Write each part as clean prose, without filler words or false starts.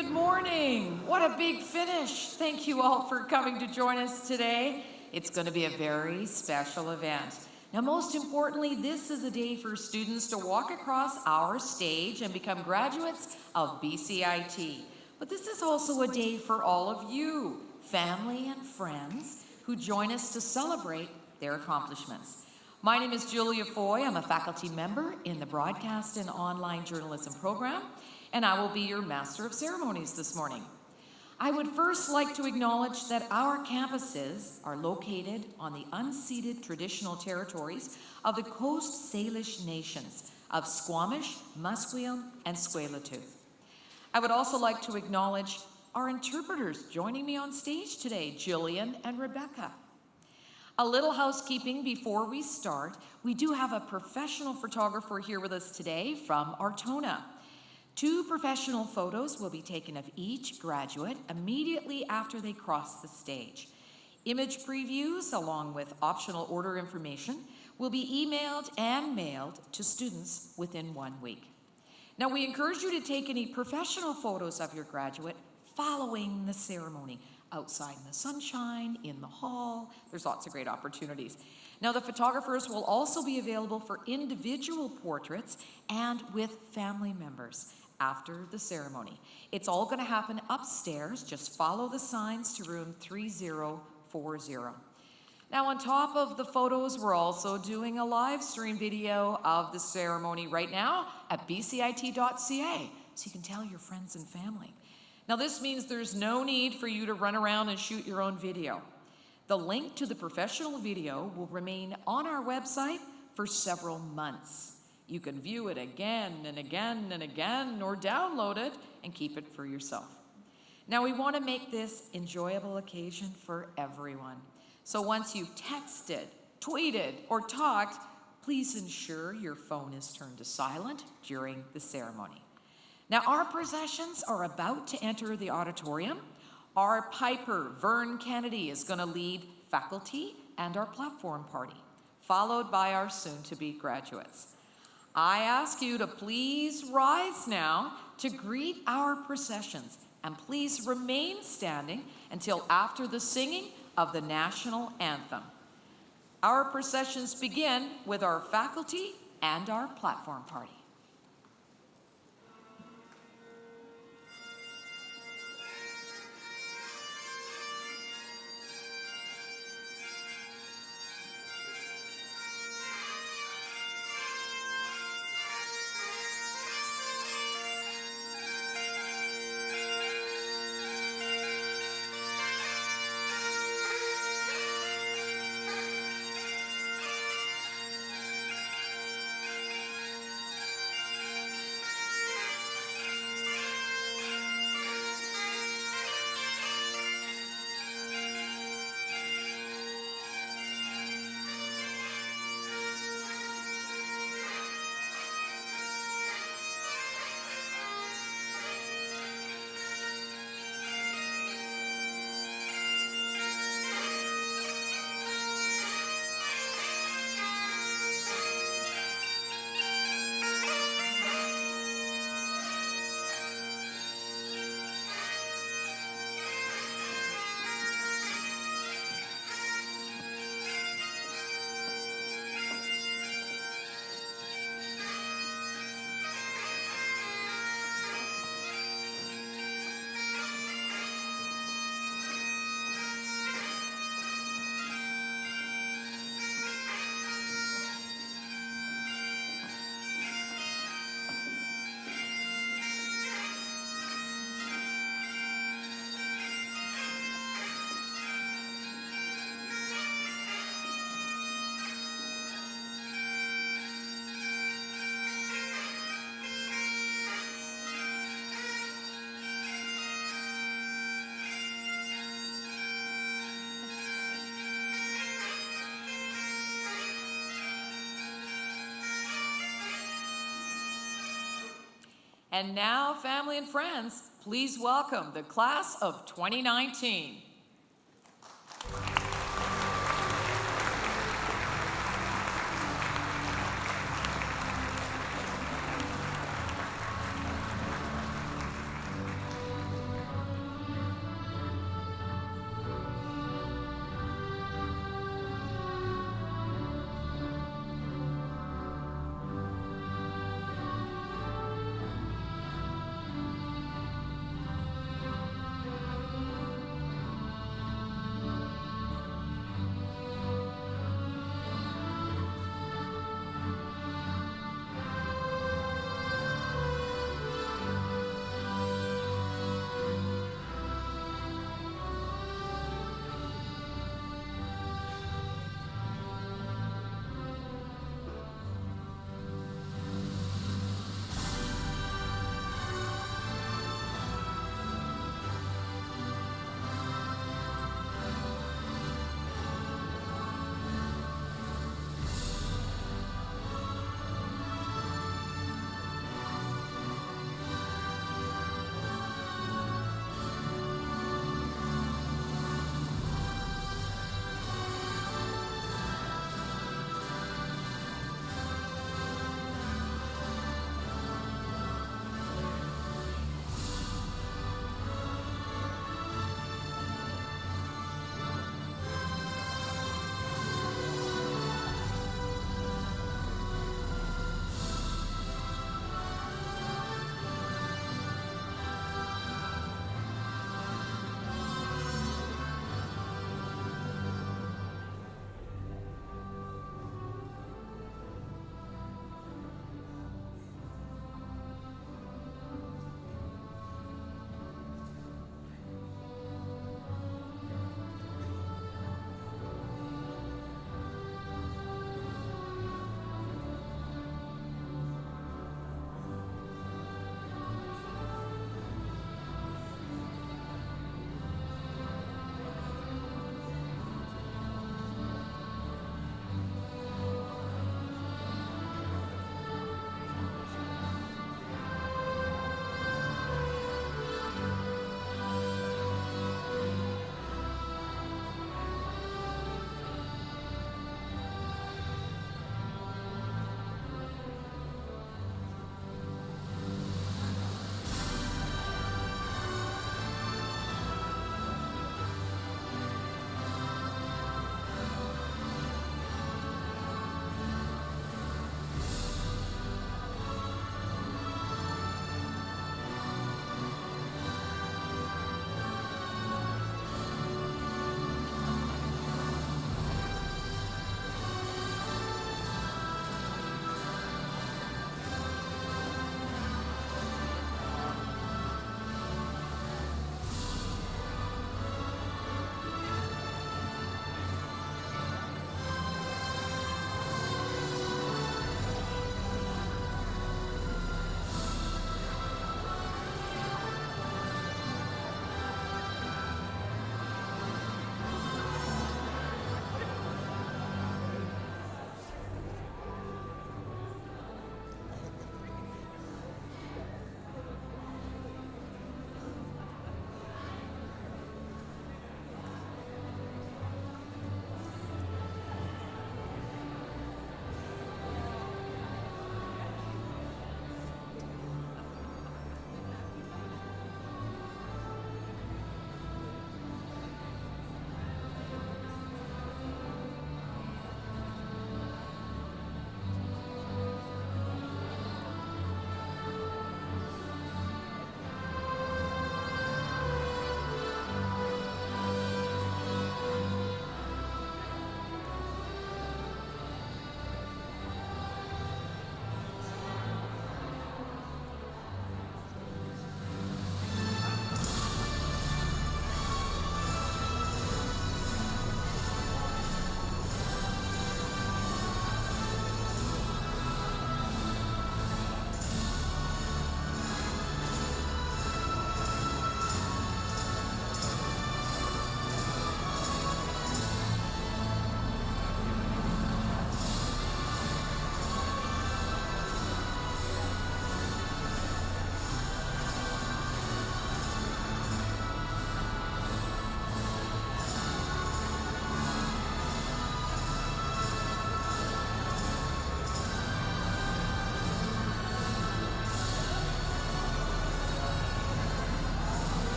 Good morning. What a big finish. Thank you all for coming to join us today. It's going to be a very special event. Now, most importantly, this is a day for students to walk across our stage and become graduates of BCIT. But this is also a day for all of you, family and friends, who join us to celebrate their accomplishments. My name is Julia Foy. I'm a faculty member in the Broadcast and Online Journalism program, and I will be your Master of Ceremonies this morning. I would first like to acknowledge that our campuses are located on the unceded traditional territories of the Coast Salish nations of Squamish, Musqueam, and Tsleil-Waututh. I would also like to acknowledge our interpreters joining me on stage today, Jillian and Rebecca. A little housekeeping before we start. We do have a professional photographer here with us today from Artona. 2 professional photos will be taken of each graduate immediately after they cross the stage. Image previews, along with optional order information, will be emailed and mailed to students within 1 week. Now, we encourage you to take any professional photos of your graduate following the ceremony, outside in the sunshine, in the hall. There's lots of great opportunities. Now, the photographers will also be available for individual portraits and with family members after the ceremony. It's all going to happen upstairs. Just follow the signs to room 3040. Now, on top of the photos, we're also doing a live stream video of the ceremony right now at bcit.ca, so you can tell your friends and family. Now, this means there's no need for you to run around and shoot your own video. The link to the professional video will remain on our website for several months. You can view it again and again and again, or download it and keep it for yourself. Now, we want to make this enjoyable occasion for everyone. So once you've texted, tweeted, or talked, please ensure your phone is turned to silent during the ceremony. Now, our processions are about to enter the auditorium. Our piper, Vern Kennedy, is going to lead faculty and our platform party, followed by our soon-to-be graduates. I ask you to please rise now to greet our processions, and please remain standing until after the singing of the national anthem. Our processions begin with our faculty and our platform party. And now, family and friends, please welcome the class of 2019.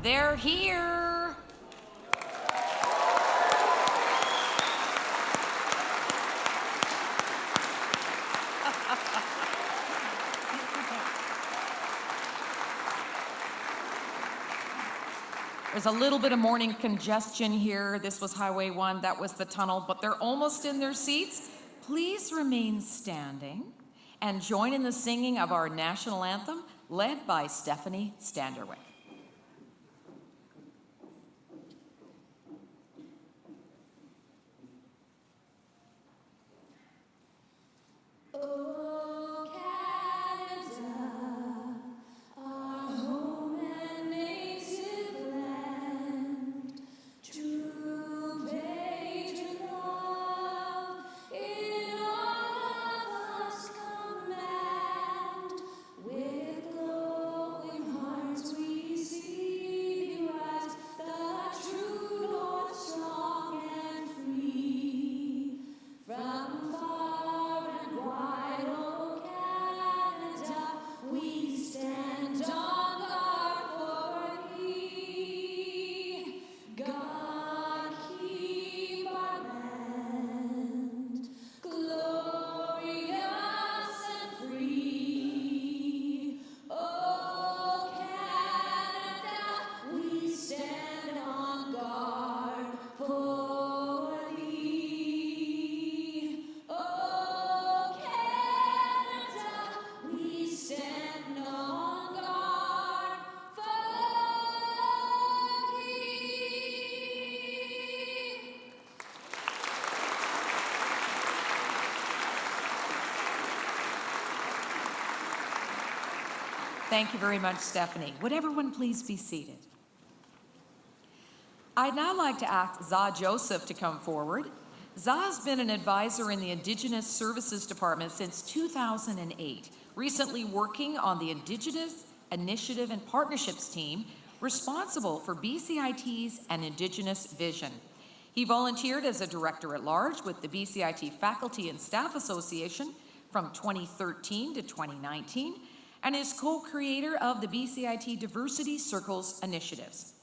They're here. There's a little bit of morning congestion here. This was Highway 1, that was the tunnel, but they're almost in their seats. Please remain standing and join in the singing of our national anthem, led by Stephanie Standerwick. Thank you very much, Stephanie. Would everyone please be seated? I'd now like to ask Za Joseph to come forward. Za has been an advisor in the Indigenous Services Department since 2008, recently working on the Indigenous Initiative and Partnerships team responsible for BCIT's and Indigenous Vision. He volunteered as a director at large with the BCIT Faculty and Staff Association from 2013 to 2019, and is co-creator of the BCIT Diversity Circles initiatives.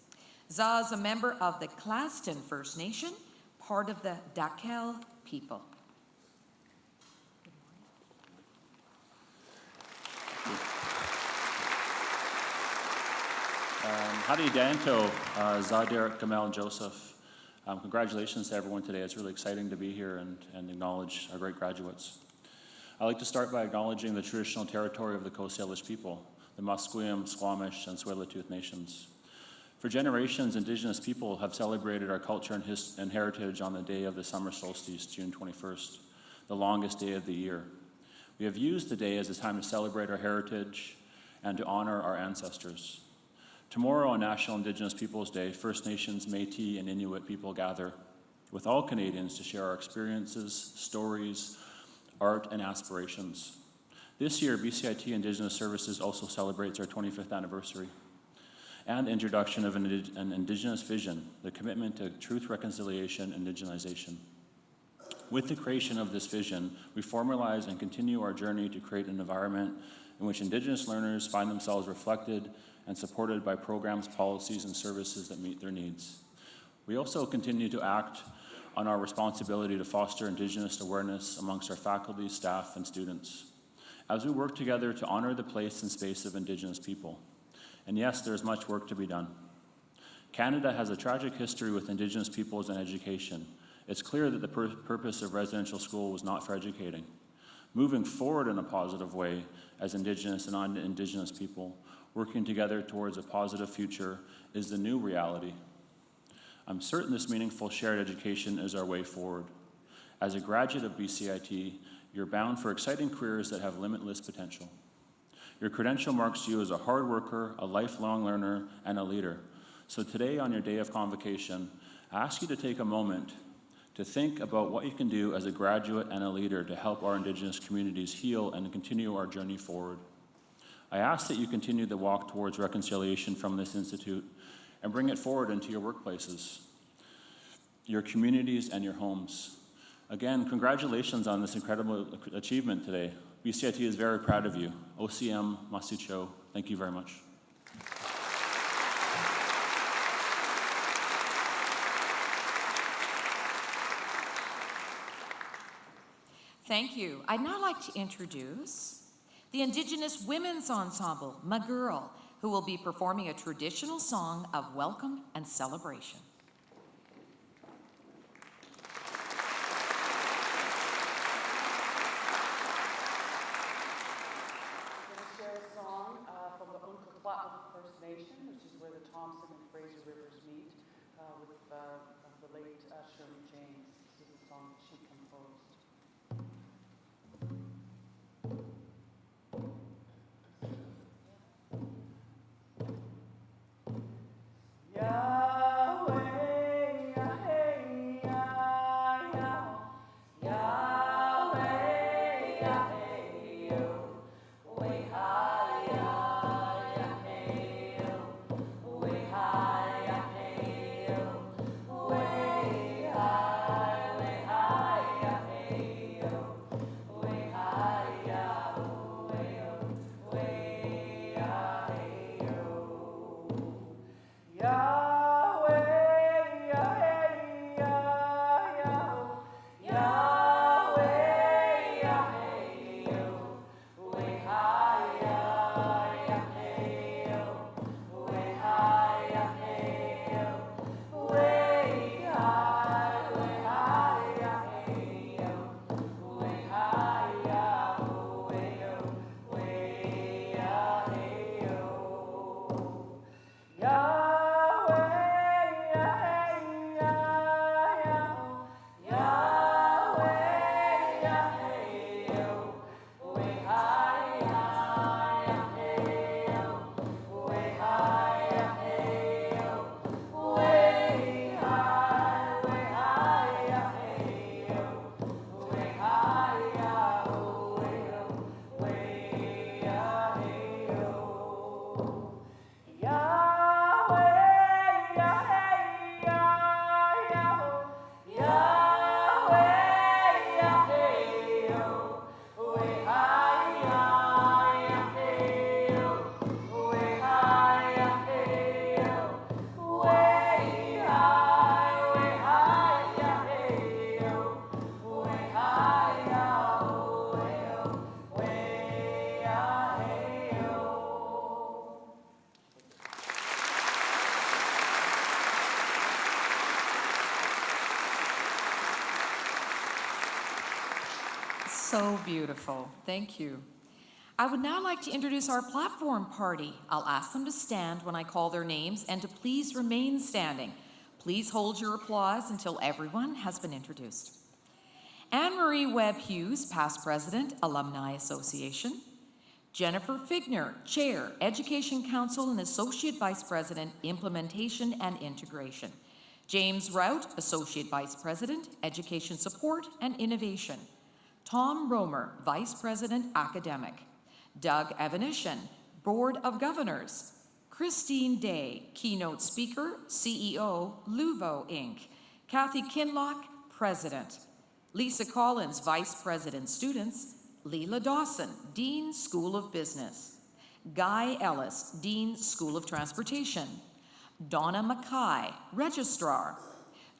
Za is a member of the Claston First Nation, part of the Dakel people. Howdy Danto, Za Derek Gamal Joseph. Congratulations to everyone today. It's really exciting to be here and acknowledge our great graduates. I'd like to start by acknowledging the traditional territory of the Coast Salish people, the Musqueam, Squamish, and Tsleil-Waututh nations. For generations, Indigenous people have celebrated our culture and heritage on the day of the summer solstice, June 21st, the longest day of the year. We have used the day as a time to celebrate our heritage and to honor our ancestors. Tomorrow on National Indigenous Peoples Day, First Nations, Métis, and Inuit people gather with all Canadians to share our experiences, stories, art, and aspirations. This year, BCIT Indigenous Services also celebrates our 25th anniversary and introduction of an Indigenous vision, the commitment to truth, reconciliation, and indigenization. With the creation of this vision, we formalize and continue our journey to create an environment in which Indigenous learners find themselves reflected and supported by programs, policies, and services that meet their needs. We also continue to act on our responsibility to foster Indigenous awareness amongst our faculty, staff, and students, as we work together to honor the place and space of Indigenous people. And yes, there's much work to be done. Canada has a tragic history with Indigenous peoples and education. It's clear that the purpose of residential school was not for educating. Moving forward in a positive way as Indigenous and non-Indigenous people, working together towards a positive future is the new reality. I'm certain this meaningful shared education is our way forward. As a graduate of BCIT, you're bound for exciting careers that have limitless potential. Your credential marks you as a hard worker, a lifelong learner, and a leader. So today, on your day of convocation, I ask you to take a moment to think about what you can do as a graduate and a leader to help our Indigenous communities heal and continue our journey forward. I ask that you continue the walk towards reconciliation from this institute and bring it forward into your workplaces, your communities, and your homes. Again, congratulations on this incredible achievement today. BCIT is very proud of you. OCM Masicho, thank you very much. Thank you. I'd now like to introduce the Indigenous Women's Ensemble, Ma Girl, who will be performing a traditional song of welcome and celebration. Nation, which is where the Thompson and Fraser Rivers meet with the late Shirley James. This is a song that she composed. So beautiful. Thank you. I would now like to introduce our platform party. I'll ask them to stand when I call their names and to please remain standing. Please hold your applause until everyone has been introduced. Anne-Marie Webb-Hughes, past president, Alumni Association. Jennifer Figner, chair, Education Council and associate vice president, implementation and integration. James Rout, associate vice president, education support and innovation. Tom Romer, vice president, academic. Doug Evanishan, board of governors. Christine Day, keynote speaker, CEO, Luvo Inc. Kathy Kinlock, president. Lisa Collins, vice president, students. Leela Dawson, dean, School of Business. Guy Ellis, dean, School of Transportation. Donna Mackay, registrar.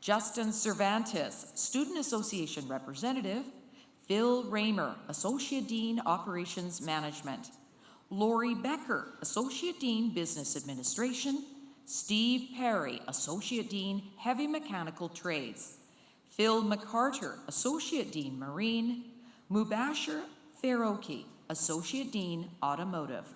Justin Cervantes, student association representative. Phil Raymer, associate dean, operations management. Lori Becker, associate dean, business administration. Steve Perry, associate dean, heavy mechanical trades. Phil McCarter, associate dean, marine. Mubashir Faroki, associate dean, automotive.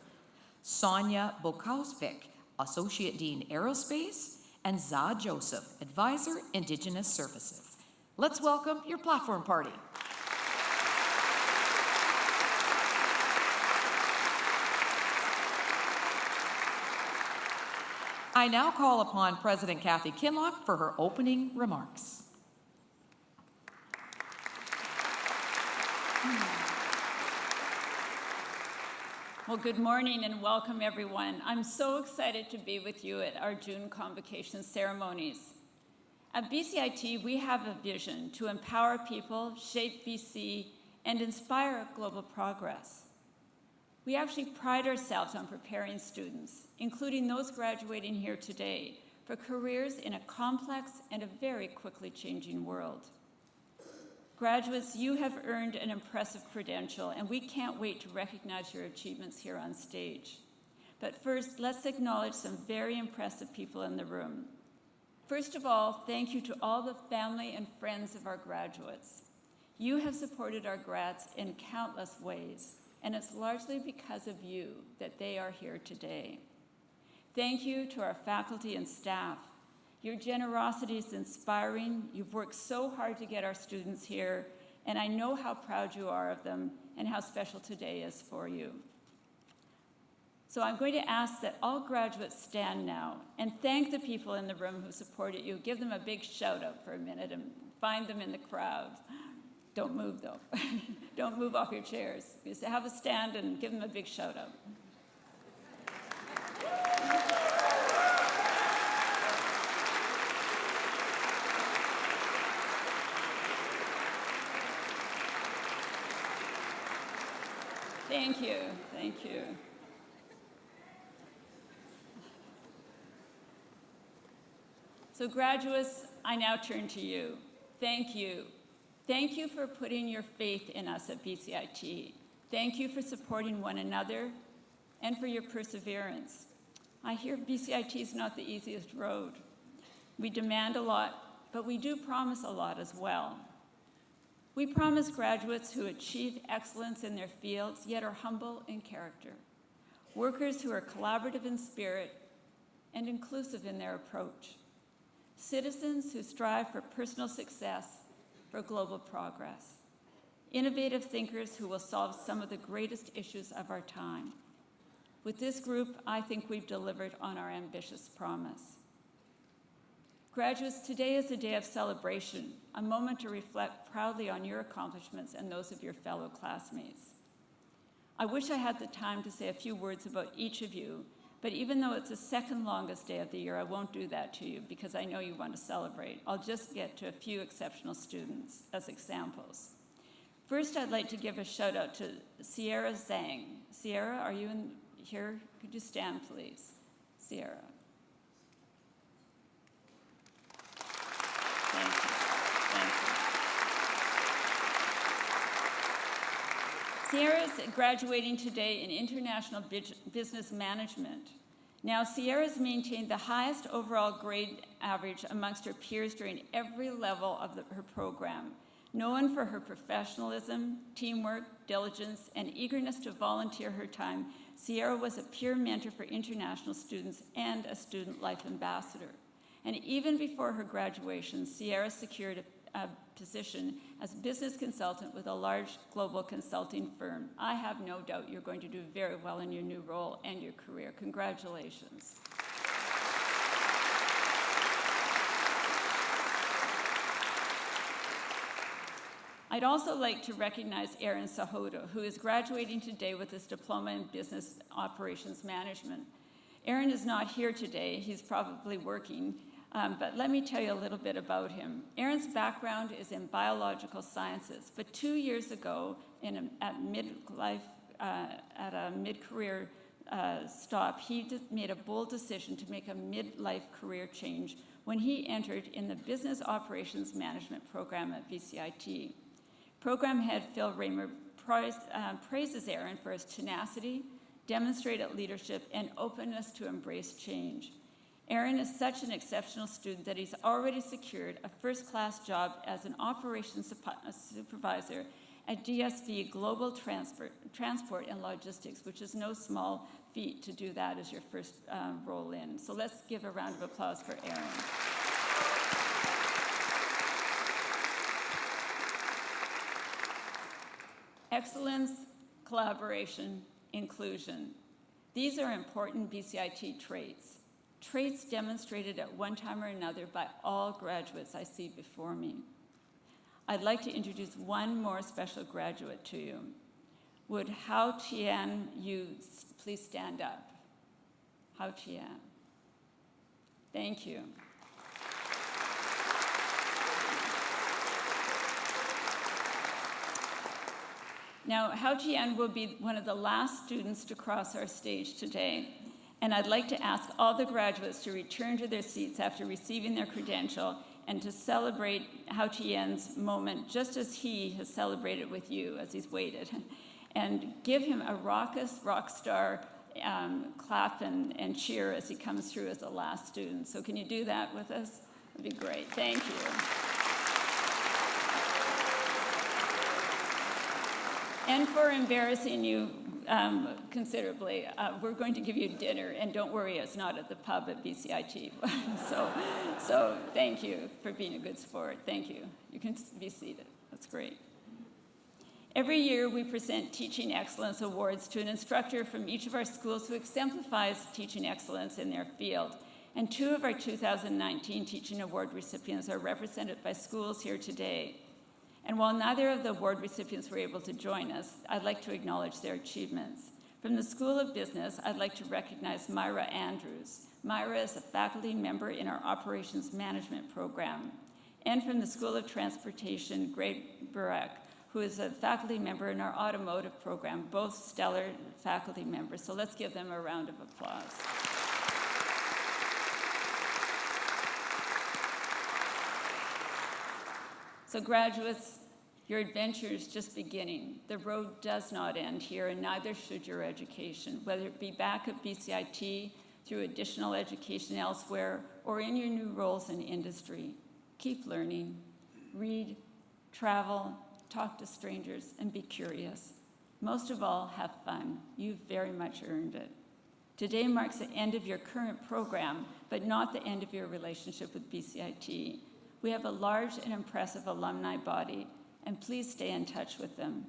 Sonia Bokausvik, associate dean, aerospace. And Za Joseph, advisor, Indigenous services. Let's welcome your platform party. I now call upon President Kathy Kinlock for her opening remarks. Well, good morning and welcome, everyone. I'm so excited to be with you at our June Convocation ceremonies. At BCIT, we have a vision to empower people, shape BC, and inspire global progress. We actually pride ourselves on preparing students, including those graduating here today, for careers in a complex and a very quickly changing world. Graduates, you have earned an impressive credential, and we can't wait to recognize your achievements here on stage. But first, let's acknowledge some very impressive people in the room. First of all, thank you to all the family and friends of our graduates. You have supported our grads in countless ways, and it's largely because of you that they are here today. Thank you to our faculty and staff. Your generosity is inspiring. You've worked so hard to get our students here, and I know how proud you are of them and how special today is for you. So I'm going to ask that all graduates stand now and thank the people in the room who supported you. Give them a big shout out for a minute and find them in the crowd. Don't move though. Don't move off your chairs. Just have a stand and give them a big shout out. Thank you, thank you. So graduates, I now turn to you. Thank you. Thank you for putting your faith in us at BCIT. Thank you for supporting one another and for your perseverance. I hear BCIT is not the easiest road. We demand a lot, but we do promise a lot as well. We promise graduates who achieve excellence in their fields, yet are humble in character. Workers who are collaborative in spirit and inclusive in their approach. Citizens who strive for personal success, for global progress. Innovative thinkers who will solve some of the greatest issues of our time. With this group, I think we've delivered on our ambitious promise. Graduates, today is a day of celebration, a moment to reflect proudly on your accomplishments and those of your fellow classmates. I wish I had the time to say a few words about each of you, but even though it's the second longest day of the year, I won't do that to you because I know you want to celebrate. I'll just get to a few exceptional students as examples. First, I'd like to give a shout out to Sierra Zhang. Sierra, are you in here? Could you stand, please? Sierra. Thank you. Sierra is graduating today in International Business Management. Now, Sierra's maintained the highest overall grade average amongst her peers during every level of her program. Known for her professionalism, teamwork, diligence, and eagerness to volunteer her time, Sierra was a peer mentor for international students and a student life ambassador. And even before her graduation, Sierra secured a position as business consultant with a large global consulting firm. I have no doubt you're going to do very well in your new role and your career. Congratulations. I'd also like to recognize Aaron Sahodo, who is graduating today with his diploma in business operations management. Aaron is not here today. He's probably working. But let me tell you a little bit about him. Aaron's background is in biological sciences, but 2 years ago, at a mid-career stop, he made a bold decision to make a midlife career change when he entered in the Business Operations Management program at BCIT. Program head Phil Raymer praises Aaron for his tenacity, demonstrated leadership, and openness to embrace change. Aaron is such an exceptional student that he's already secured a first-class job as an operations supervisor at DSV Global Transport and Logistics, which is no small feat to do that as your first role in. So let's give a round of applause for Aaron. Excellence, collaboration, inclusion. These are important BCIT traits. Traits demonstrated at one time or another by all graduates I see before me. I'd like to introduce one more special graduate to you. Would Hao Tian Yu please stand up? Hao Tian. Thank you. Now, Hao Tian will be one of the last students to cross our stage today. And I'd like to ask all the graduates to return to their seats after receiving their credential and to celebrate Hao Tian's moment just as he has celebrated with you as he's waited. And give him a raucous rock star clap and cheer as he comes through as the last student. So can you do that with us? That'd be great. Thank you. And for embarrassing you considerably, we're going to give you dinner, and don't worry, it's not at the pub at BCIT. so thank you for being a good sport. Thank you. You can be seated. That's great. Every year, we present Teaching Excellence Awards to an instructor from each of our schools who exemplifies teaching excellence in their field. And 2 of our 2019 Teaching Award recipients are represented by schools here today. And while neither of the award recipients were able to join us, I'd like to acknowledge their achievements. From the School of Business, I'd like to recognize Myra Andrews. Myra is a faculty member in our Operations Management program. And from the School of Transportation, Greg Burek, who is a faculty member in our automotive program, both stellar faculty members. So let's give them a round of applause. So graduates, your adventure is just beginning. The road does not end here, and neither should your education, whether it be back at BCIT, through additional education elsewhere, or in your new roles in industry. Keep learning, read, travel, talk to strangers, and be curious. Most of all, have fun. You've very much earned it. Today marks the end of your current program, but not the end of your relationship with BCIT. We have a large and impressive alumni body, and please stay in touch with them.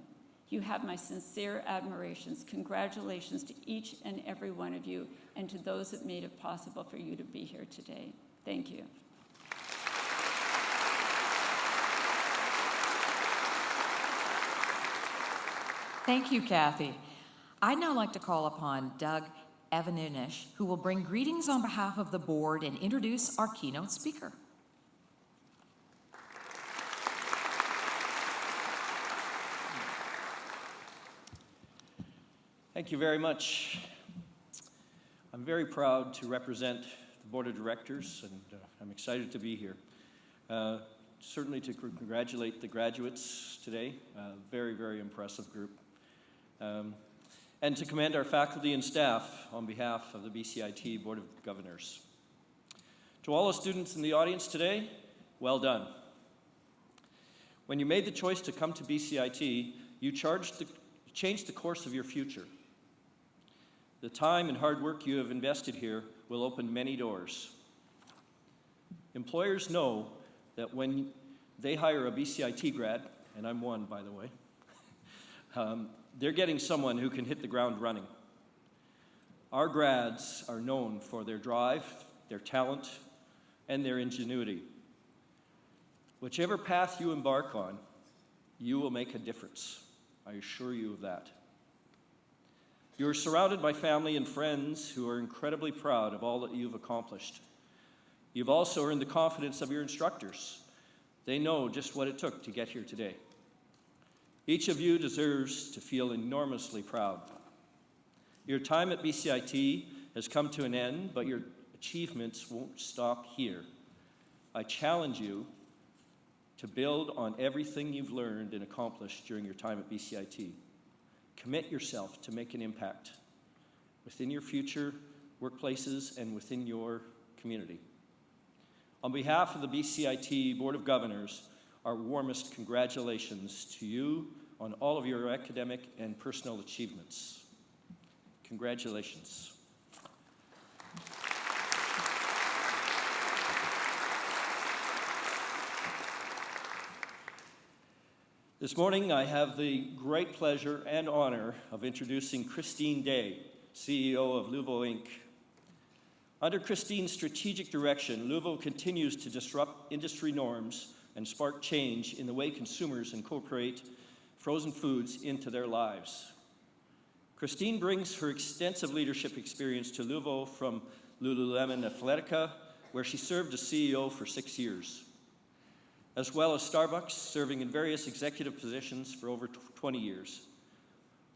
You have my sincere admirations. Congratulations to each and every one of you, and to those that made it possible for you to be here today. Thank you. Thank you, Kathy. I'd now like to call upon Doug Evanunish, who will bring greetings on behalf of the board and introduce our keynote speaker. Thank you very much. I'm very proud to represent the board of directors, and I'm excited to be here. Certainly to congratulate the graduates today, very, very impressive group. And to commend our faculty and staff on behalf of the BCIT Board of Governors. To all the students in the audience today, well done. When you made the choice to come to BCIT, you changed the course of your future. The time and hard work you have invested here will open many doors. Employers know that when they hire a BCIT grad, and I'm one, by the way, they're getting someone who can hit the ground running. Our grads are known for their drive, their talent, and their ingenuity. Whichever path you embark on, you will make a difference. I assure you of that. You are surrounded by family and friends who are incredibly proud of all that you've accomplished. You've also earned the confidence of your instructors. They know just what it took to get here today. Each of you deserves to feel enormously proud. Your time at BCIT has come to an end, but your achievements won't stop here. I challenge you to build on everything you've learned and accomplished during your time at BCIT. Commit yourself to make an impact within your future workplaces and within your community. On behalf of the BCIT Board of Governors, our warmest congratulations to you on all of your academic and personal achievements. Congratulations. This morning, I have the great pleasure and honor of introducing Christine Day, CEO of Luvo Inc. Under Christine's strategic direction, Luvo continues to disrupt industry norms and spark change in the way consumers incorporate frozen foods into their lives. Christine brings her extensive leadership experience to Luvo from Lululemon Athletica, where she served as CEO for 6 years, as well as Starbucks, serving in various executive positions for over 20 years.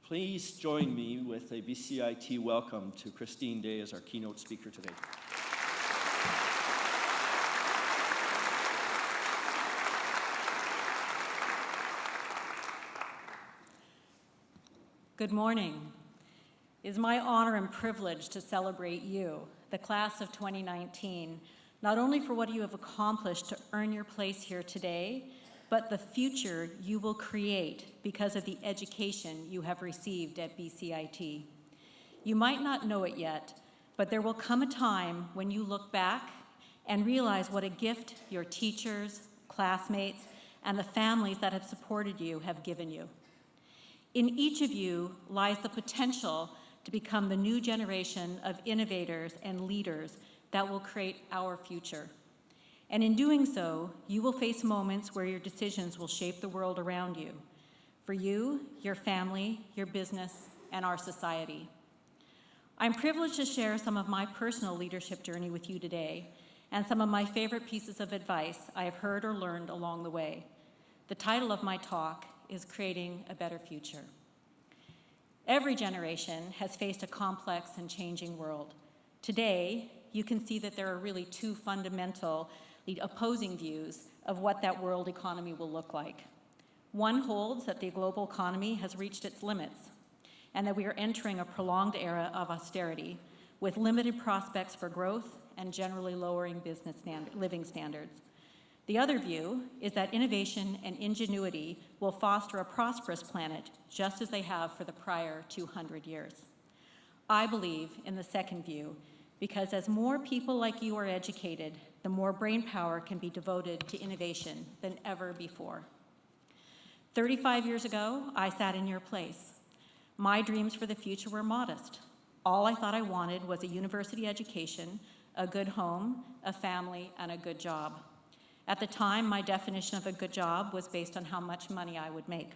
Please join me with a BCIT welcome to Christine Day as our keynote speaker today. Good morning. It is my honor and privilege to celebrate you, the class of 2019, not only for what you have accomplished to earn your place here today, but the future you will create because of the education you have received at BCIT. You might not know it yet, but there will come a time when you look back and realize what a gift your teachers, classmates, and the families that have supported you have given you. In each of you lies the potential to become the new generation of innovators and leaders that will create our future. And in doing so, you will face moments where your decisions will shape the world around you, for you, your family, your business, and our society. I'm privileged to share some of my personal leadership journey with you today, and some of my favorite pieces of advice I have heard or learned along the way. The title of my talk is Creating a Better Future. Every generation has faced a complex and changing world. Today, you can see that there are really two fundamentally opposing views of what that world economy will look like. One holds that the global economy has reached its limits and that we are entering a prolonged era of austerity with limited prospects for growth and generally lowering living standards. The other view is that innovation and ingenuity will foster a prosperous planet just as they have for the prior 200 years. I believe in the second view because as more people like you are educated, the more brain power can be devoted to innovation than ever before. 35 years ago, I sat in your place. My dreams for the future were modest. All I thought I wanted was a university education, a good home, a family, and a good job. At the time, my definition of a good job was based on how much money I would make.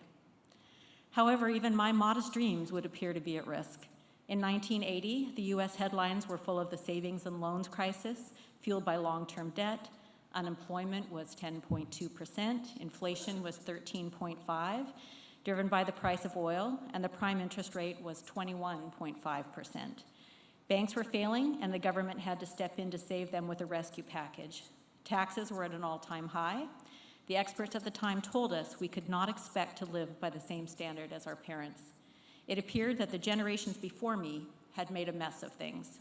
However, even my modest dreams would appear to be at risk. In 1980, the US headlines were full of the savings and loans crisis, fueled by long-term debt. Unemployment was 10.2%, inflation was 13.5%, driven by the price of oil, and the prime interest rate was 21.5%. Banks were failing, and the government had to step in to save them with a rescue package. Taxes were at an all-time high. The experts at the time told us we could not expect to live by the same standard as our parents. It appeared that the generations before me had made a mess of things.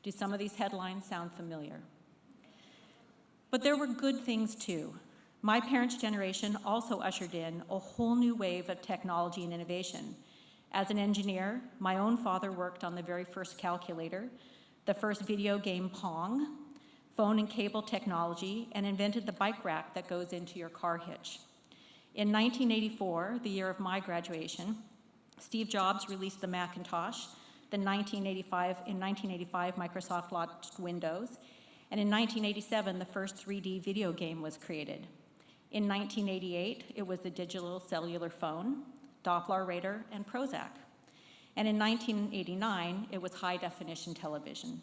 Do some of these headlines sound familiar? But there were good things too. My parents' generation also ushered in a whole new wave of technology and innovation. As an engineer, my own father worked on the very first calculator, the first video game Pong, phone and cable technology, and invented the bike rack that goes into your car hitch. In 1984, the year of my graduation, Steve Jobs released the Macintosh. In 1985, Microsoft launched Windows. And in 1987, the first 3D video game was created. In 1988, it was the digital cellular phone, Doppler radar, and Prozac. And in 1989, it was high-definition television.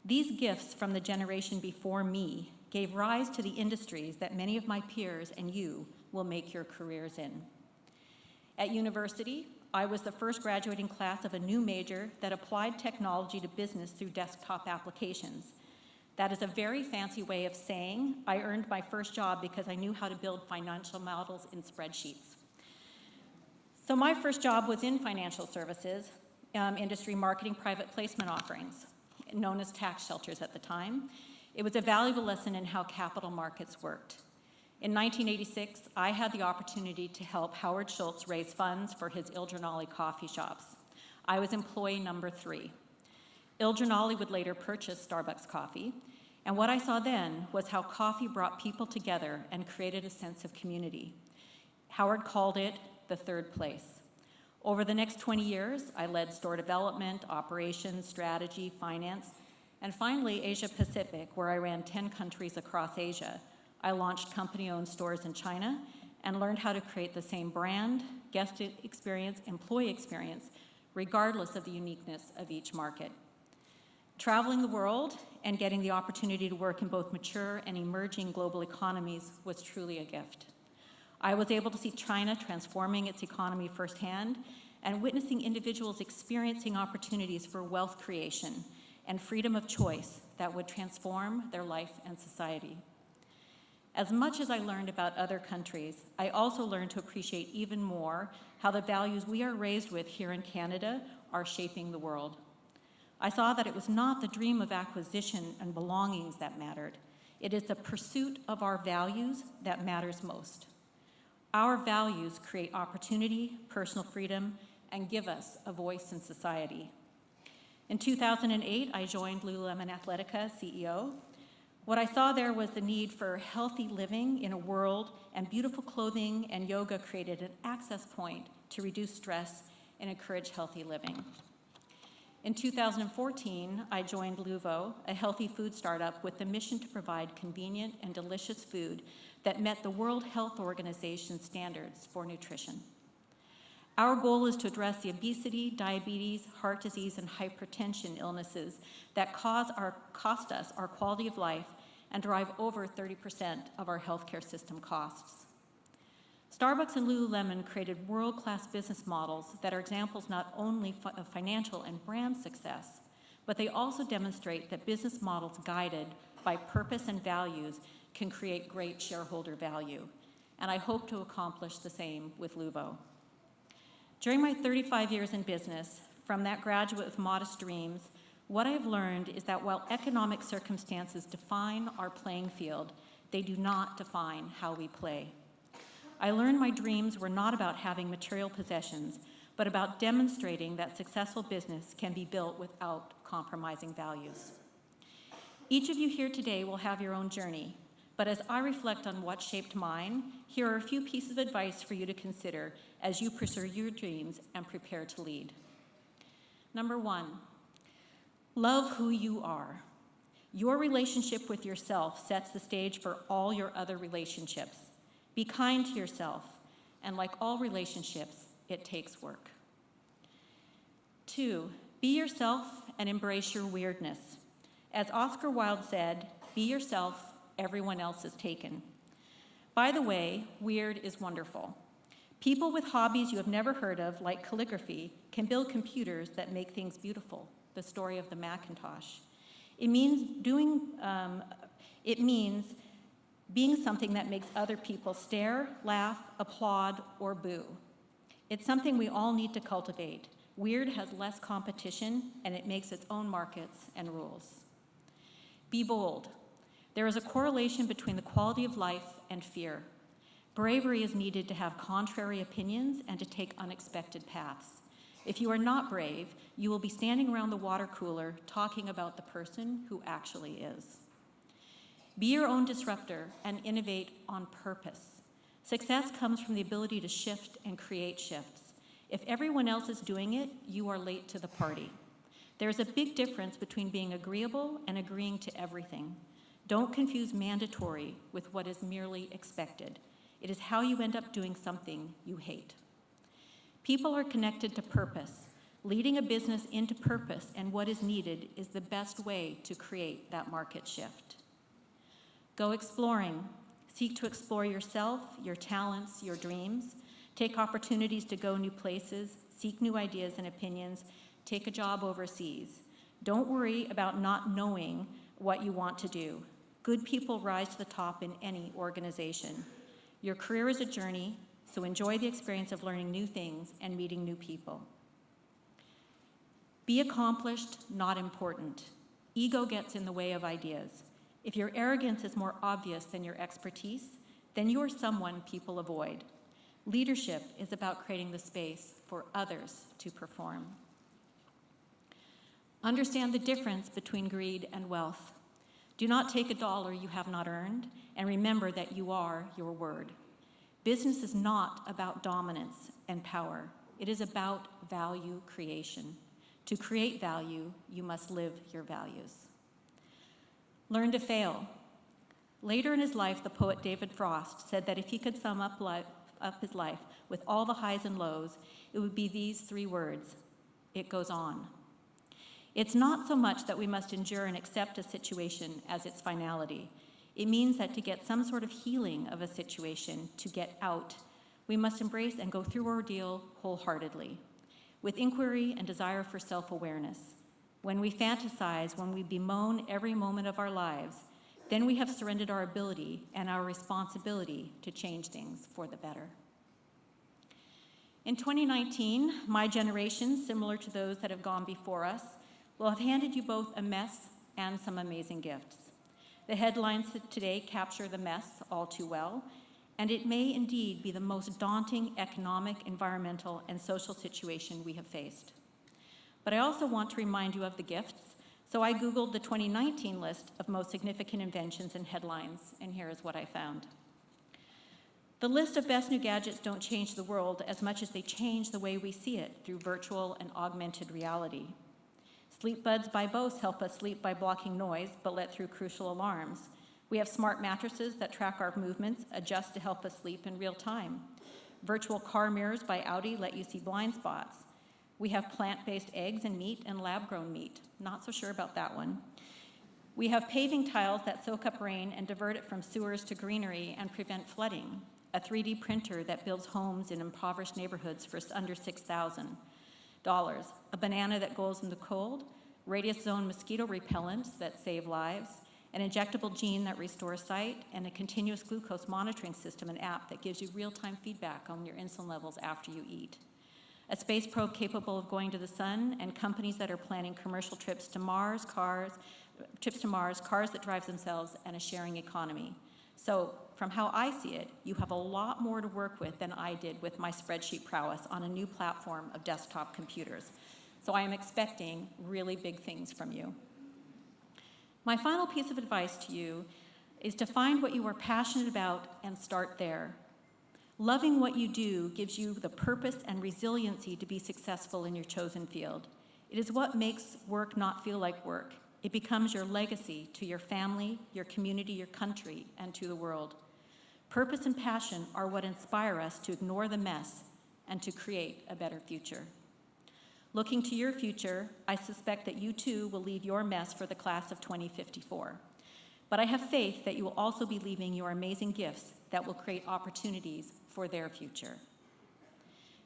These gifts from the generation before me gave rise to the industries that many of my peers and you will make your careers in. At university, I was the first graduating class of a new major that applied technology to business through desktop applications. That is a very fancy way of saying I earned my first job because I knew how to build financial models in spreadsheets. So my first job was in financial services, industry marketing private placement offerings, known as tax shelters at the time. It was a valuable lesson in how capital markets worked. In 1986, I had the opportunity to help Howard Schultz raise funds for his Il Giornale coffee shops. I was employee number 3. Il Giornale would later purchase Starbucks coffee, and what I saw then was how coffee brought people together and created a sense of community. Howard called it the third place. Over the next 20 years, I led store development, operations, strategy, finance, and finally Asia Pacific, where I ran 10 countries across Asia. I launched company-owned stores in China and learned how to create the same brand, guest experience, employee experience, regardless of the uniqueness of each market. Traveling the world and getting the opportunity to work in both mature and emerging global economies was truly a gift. I was able to see China transforming its economy firsthand and witnessing individuals experiencing opportunities for wealth creation and freedom of choice that would transform their life and society. As much as I learned about other countries, I also learned to appreciate even more how the values we are raised with here in Canada are shaping the world. I saw that it was not the dream of acquisition and belongings that mattered. It is the pursuit of our values that matters most. Our values create opportunity, personal freedom, and give us a voice in society. In 2008, I joined Lululemon Athletica CEO. What I saw there was the need for healthy living in a world, and beautiful clothing and yoga created an access point to reduce stress and encourage healthy living. In 2014, I joined Luvo, a healthy food startup with the mission to provide convenient and delicious food that met the World Health Organization standards for nutrition. Our goal is to address the obesity, diabetes, heart disease, and hypertension illnesses that cost us our quality of life and drive over 30% of our healthcare system costs. Starbucks and Lululemon created world-class business models that are examples not only of financial and brand success, but they also demonstrate that business models guided by purpose and values can create great shareholder value. And I hope to accomplish the same with Luvo. During my 35 years in business, from that graduate with modest dreams, what I've learned is that while economic circumstances define our playing field, they do not define how we play. I learned my dreams were not about having material possessions, but about demonstrating that successful business can be built without compromising values. Each of you here today will have your own journey, but as I reflect on what shaped mine, here are a few pieces of advice for you to consider as you pursue your dreams and prepare to lead. Number 1, love who you are. Your relationship with yourself sets the stage for all your other relationships. Be kind to yourself, and like all relationships, it takes work. 2, be yourself and embrace your weirdness. As Oscar Wilde said, be yourself, everyone else is taken. By the way, weird is wonderful. People with hobbies you have never heard of, like calligraphy, can build computers that make things beautiful. The story of the Macintosh. It means being something that makes other people stare, laugh, applaud, or boo. It's something we all need to cultivate. Weird has less competition, and it makes its own markets and rules. Be bold. There is a correlation between the quality of life and fear. Bravery is needed to have contrary opinions and to take unexpected paths. If you are not brave, you will be standing around the water cooler talking about the person who actually is. Be your own disruptor and innovate on purpose. Success comes from the ability to shift and create shifts. If everyone else is doing it, you are late to the party. There's a big difference between being agreeable and agreeing to everything. Don't confuse mandatory with what is merely expected. It is how you end up doing something you hate. People are connected to purpose. Leading a business into purpose and what is needed is the best way to create that market shift. Go exploring. Seek to explore yourself, your talents, your dreams. Take opportunities to go new places. Seek new ideas and opinions. Take a job overseas. Don't worry about not knowing what you want to do. Good people rise to the top in any organization. Your career is a journey, so enjoy the experience of learning new things and meeting new people. Be accomplished, not important. Ego gets in the way of ideas. If your arrogance is more obvious than your expertise, then you are someone people avoid. Leadership is about creating the space for others to perform. Understand the difference between greed and wealth. Do not take a dollar you have not earned, and remember that you are your word. Business is not about dominance and power. It is about value creation. To create value, you must live your values. Learn to fail. Later in his life, the poet David Frost said that if he could sum up his life with all the highs and lows, it would be these 3 words: it goes on. It's not so much that we must endure and accept a situation as its finality. It means that to get some sort of healing of a situation, to get out, we must embrace and go through ordeal wholeheartedly, with inquiry and desire for self-awareness. When we fantasize, when we bemoan every moment of our lives, then we have surrendered our ability and our responsibility to change things for the better. In 2019, my generation, similar to those that have gone before us, will have handed you both a mess and some amazing gifts. The headlines today capture the mess all too well, and it may indeed be the most daunting economic, environmental, and social situation we have faced. But I also want to remind you of the gifts, so I Googled the 2019 list of most significant inventions and headlines, and here is what I found. The list of best new gadgets don't change the world as much as they change the way we see it through virtual and augmented reality. Sleep Buds by Bose help us sleep by blocking noise, but let through crucial alarms. We have smart mattresses that track our movements, adjust to help us sleep in real time. Virtual car mirrors by Audi let you see blind spots. We have plant-based eggs and meat and lab-grown meat. Not so sure about that one. We have paving tiles that soak up rain and divert it from sewers to greenery and prevent flooding. A 3D printer that builds homes in impoverished neighborhoods for under $6,000. A banana that goes in the cold, radius zone mosquito repellents that save lives, an injectable gene that restores sight, and a continuous glucose monitoring system and app that gives you real-time feedback on your insulin levels after you eat. A space probe capable of going to the sun, and companies that are planning commercial trips to Mars, cars that drive themselves, and a sharing economy. So, from how I see it, you have a lot more to work with than I did with my spreadsheet prowess on a new platform of desktop computers. So I am expecting really big things from you. My final piece of advice to you is to find what you are passionate about and start there. Loving what you do gives you the purpose and resiliency to be successful in your chosen field. It is what makes work not feel like work. It becomes your legacy to your family, your community, your country, and to the world. Purpose and passion are what inspire us to ignore the mess and to create a better future. Looking to your future, I suspect that you too will leave your mess for the class of 2054. But I have faith that you will also be leaving your amazing gifts that will create opportunities for their future.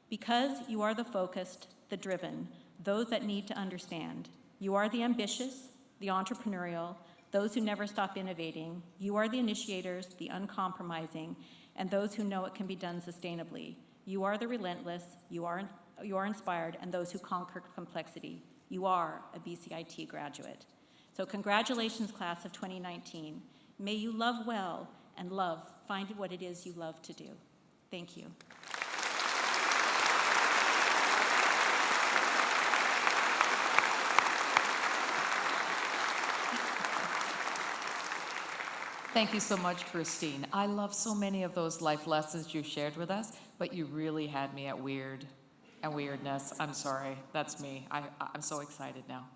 Because you are the focused, the driven, those that need to understand. You are the ambitious, the entrepreneurial, those who never stop innovating. You are the initiators, the uncompromising, and those who know it can be done sustainably. You are the relentless, you are inspired, and those who conquer complexity. You are a BCIT graduate. So congratulations, class of 2019. May you love well and find what it is you love to do. Thank you. Thank you so much, Christine. I love so many of those life lessons you shared with us, but you really had me at weird and weirdness. I'm sorry, that's me. I'm so excited now.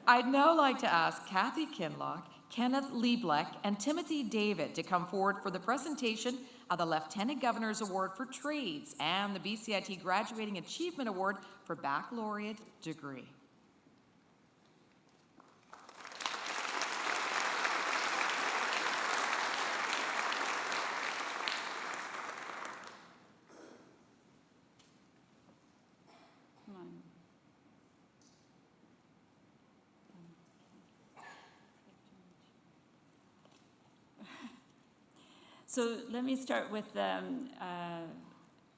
I'd now like to ask Kathy Kinlock, Kenneth Liebleck, and Timothy David to come forward for the presentation of the Lieutenant Governor's Award for Trades and the BCIT Graduating Achievement Award for Baccalaureate Degree. So let me start with the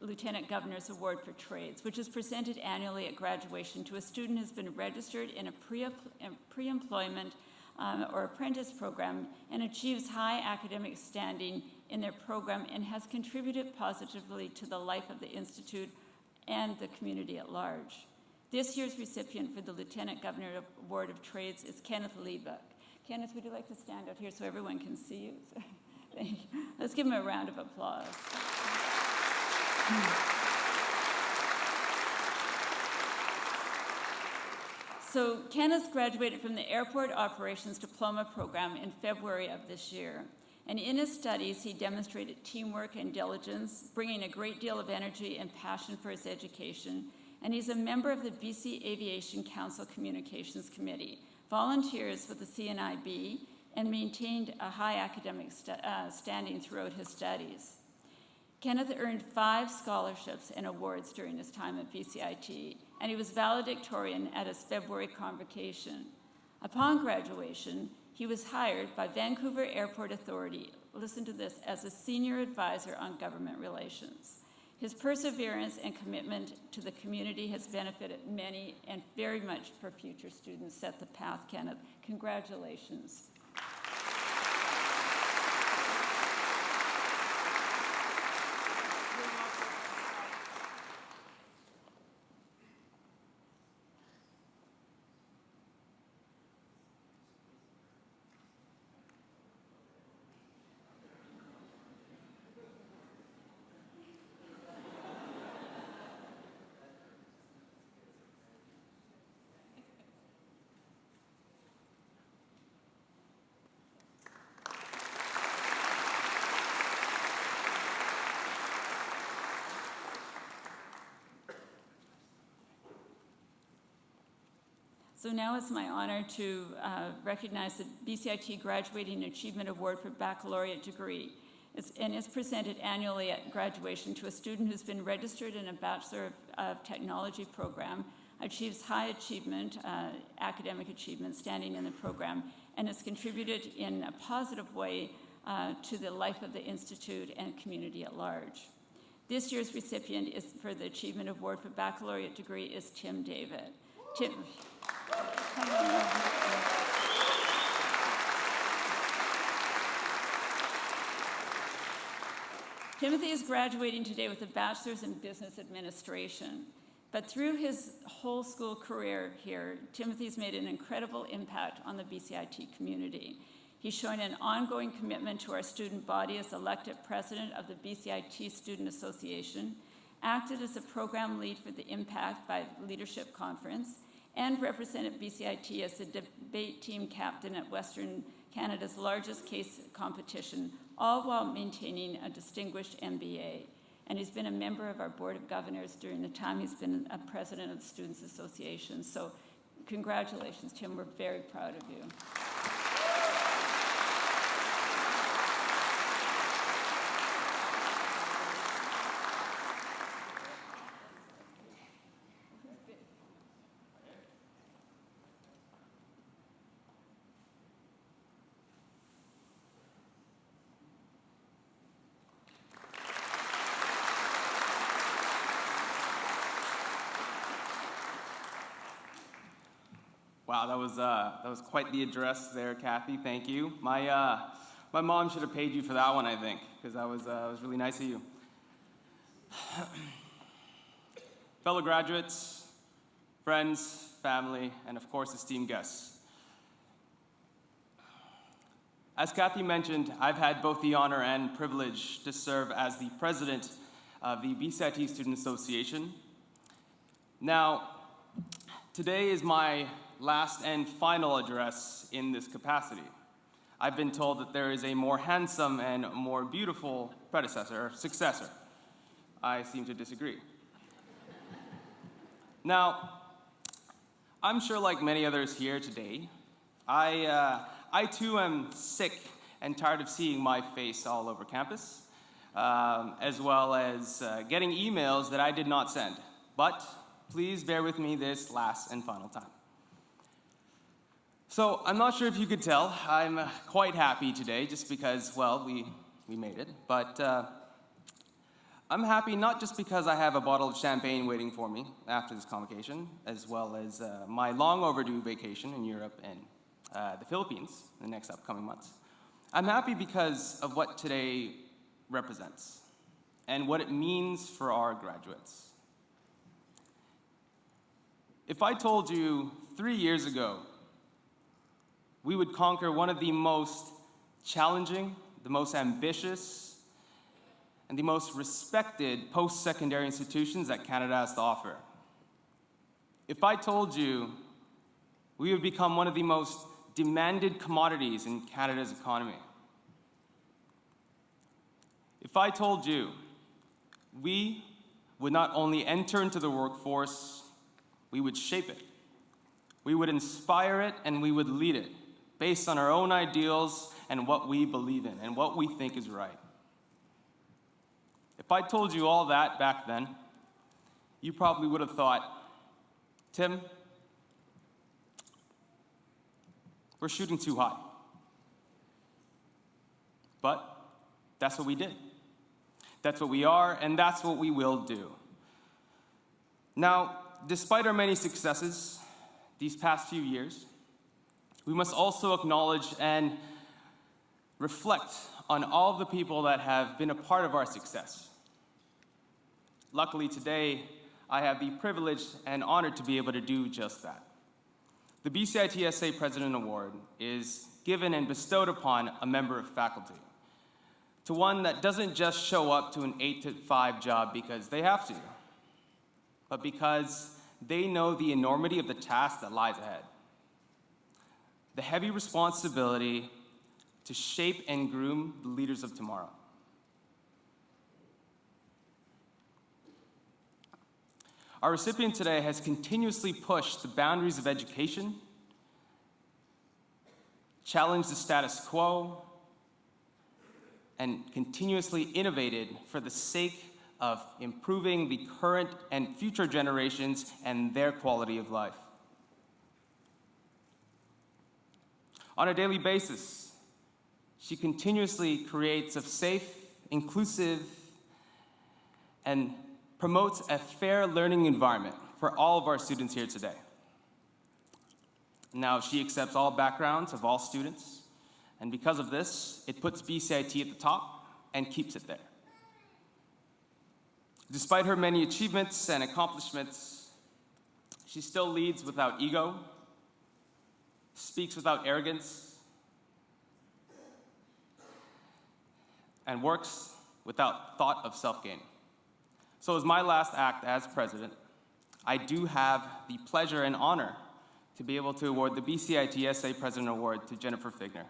Lieutenant Governor's Award for Trades, which is presented annually at graduation to a student who's been registered in a pre-employment or apprentice program and achieves high academic standing in their program and has contributed positively to the life of the Institute and the community at large. This year's recipient for the Lieutenant Governor Award of Trades is Kenneth Liebleck. Kenneth, would you like to stand out here so everyone can see you? Thank you. Let's give him a round of applause. So Kenneth graduated from the Airport Operations Diploma Program in February of this year. And in his studies, he demonstrated teamwork and diligence, bringing a great deal of energy and passion for his education. And he's a member of the BC Aviation Council Communications Committee, volunteers with the CNIB, and maintained a high academic standing throughout his studies. Kenneth earned 5 scholarships and awards during his time at BCIT, and he was valedictorian at his February convocation. Upon graduation, he was hired by Vancouver Airport Authority, listen to this, as a senior advisor on government relations. His perseverance and commitment to the community has benefited many and very much for future students. Set the path, Kenneth. Congratulations. So now it's my honor to recognize the BCIT Graduating Achievement Award for Baccalaureate degree. It's presented annually at graduation to a student who's been registered in a Bachelor of Technology program, achieves high achievement, academic achievement standing in the program, and has contributed in a positive way to the life of the Institute and community at large. This year's recipient for the Achievement Award for Baccalaureate degree is Tim David. Tim. Timothy is graduating today with a bachelor's in business administration. But through his whole school career here, Timothy's made an incredible impact on the BCIT community. He's shown an ongoing commitment to our student body as elected president of the BCIT Student Association, acted as a program lead for the Impact by Leadership Conference, and represented BCIT as the debate team captain at Western Canada's largest case competition, all while maintaining a distinguished MBA. And he's been a member of our Board of Governors during the time he's been a president of the Students Association. So congratulations, Tim. We're very proud of you. Wow, that was quite the address there, Kathy. Thank you. My mom should have paid you for that one, I think, because that was really nice of you. Fellow graduates, friends, family, and of course, esteemed guests. As Kathy mentioned, I've had both the honor and privilege to serve as the president of the BCIT Student Association. Now, today is my last and final address in this capacity. I've been told that there is a more handsome and more beautiful predecessor, or successor. I seem to disagree. Now, I'm sure like many others here today, I too am sick and tired of seeing my face all over campus, as well as getting emails that I did not send. But please bear with me this last and final time. So I'm not sure if you could tell, I'm quite happy today just because, well, we made it. But I'm happy not just because I have a bottle of champagne waiting for me after this convocation, as well as my long overdue vacation in Europe and the Philippines in the next upcoming months. I'm happy because of what today represents and what it means for our graduates. If I told you 3 years ago we would conquer one of the most challenging, the most ambitious, and the most respected post-secondary institutions that Canada has to offer. If I told you we would become one of the most demanded commodities in Canada's economy. If I told you we would not only enter into the workforce, we would shape it. We would inspire it and we would lead it based on our own ideals and what we believe in and what we think is right. If I told you all that back then, you probably would have thought, Tim, we're shooting too high. But that's what we did. That's what we are, and that's what we will do. Now, despite our many successes these past few years, we must also acknowledge and reflect on all of the people that have been a part of our success. Luckily today, I have the privilege and honor to be able to do just that. The BCIT SA President Award is given and bestowed upon a member of faculty, to one that doesn't just show up to an 8-to-5 job because they have to, but because they know the enormity of the task that lies ahead. The heavy responsibility to shape and groom the leaders of tomorrow. Our recipient today has continuously pushed the boundaries of education, challenged the status quo, and continuously innovated for the sake of improving the current and future generations and their quality of life. On a daily basis, she continuously creates a safe, inclusive, and promotes a fair learning environment for all of our students here today. Now, she accepts all backgrounds of all students, and because of this, it puts BCIT at the top and keeps it there. Despite her many achievements and accomplishments, she still leads without ego, speaks without arrogance, and works without thought of self-gain. So as my last act as president, I do have the pleasure and honor to be able to award the BCIT SA President Award to Jennifer Figner.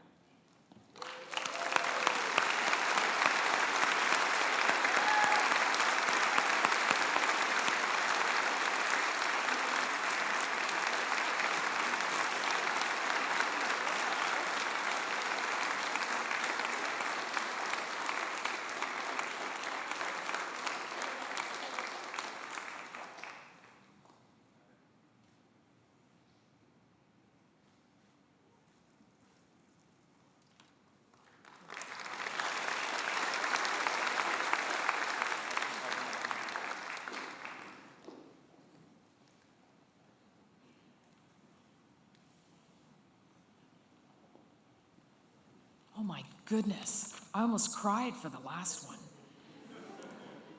Oh my goodness, I almost cried for the last one.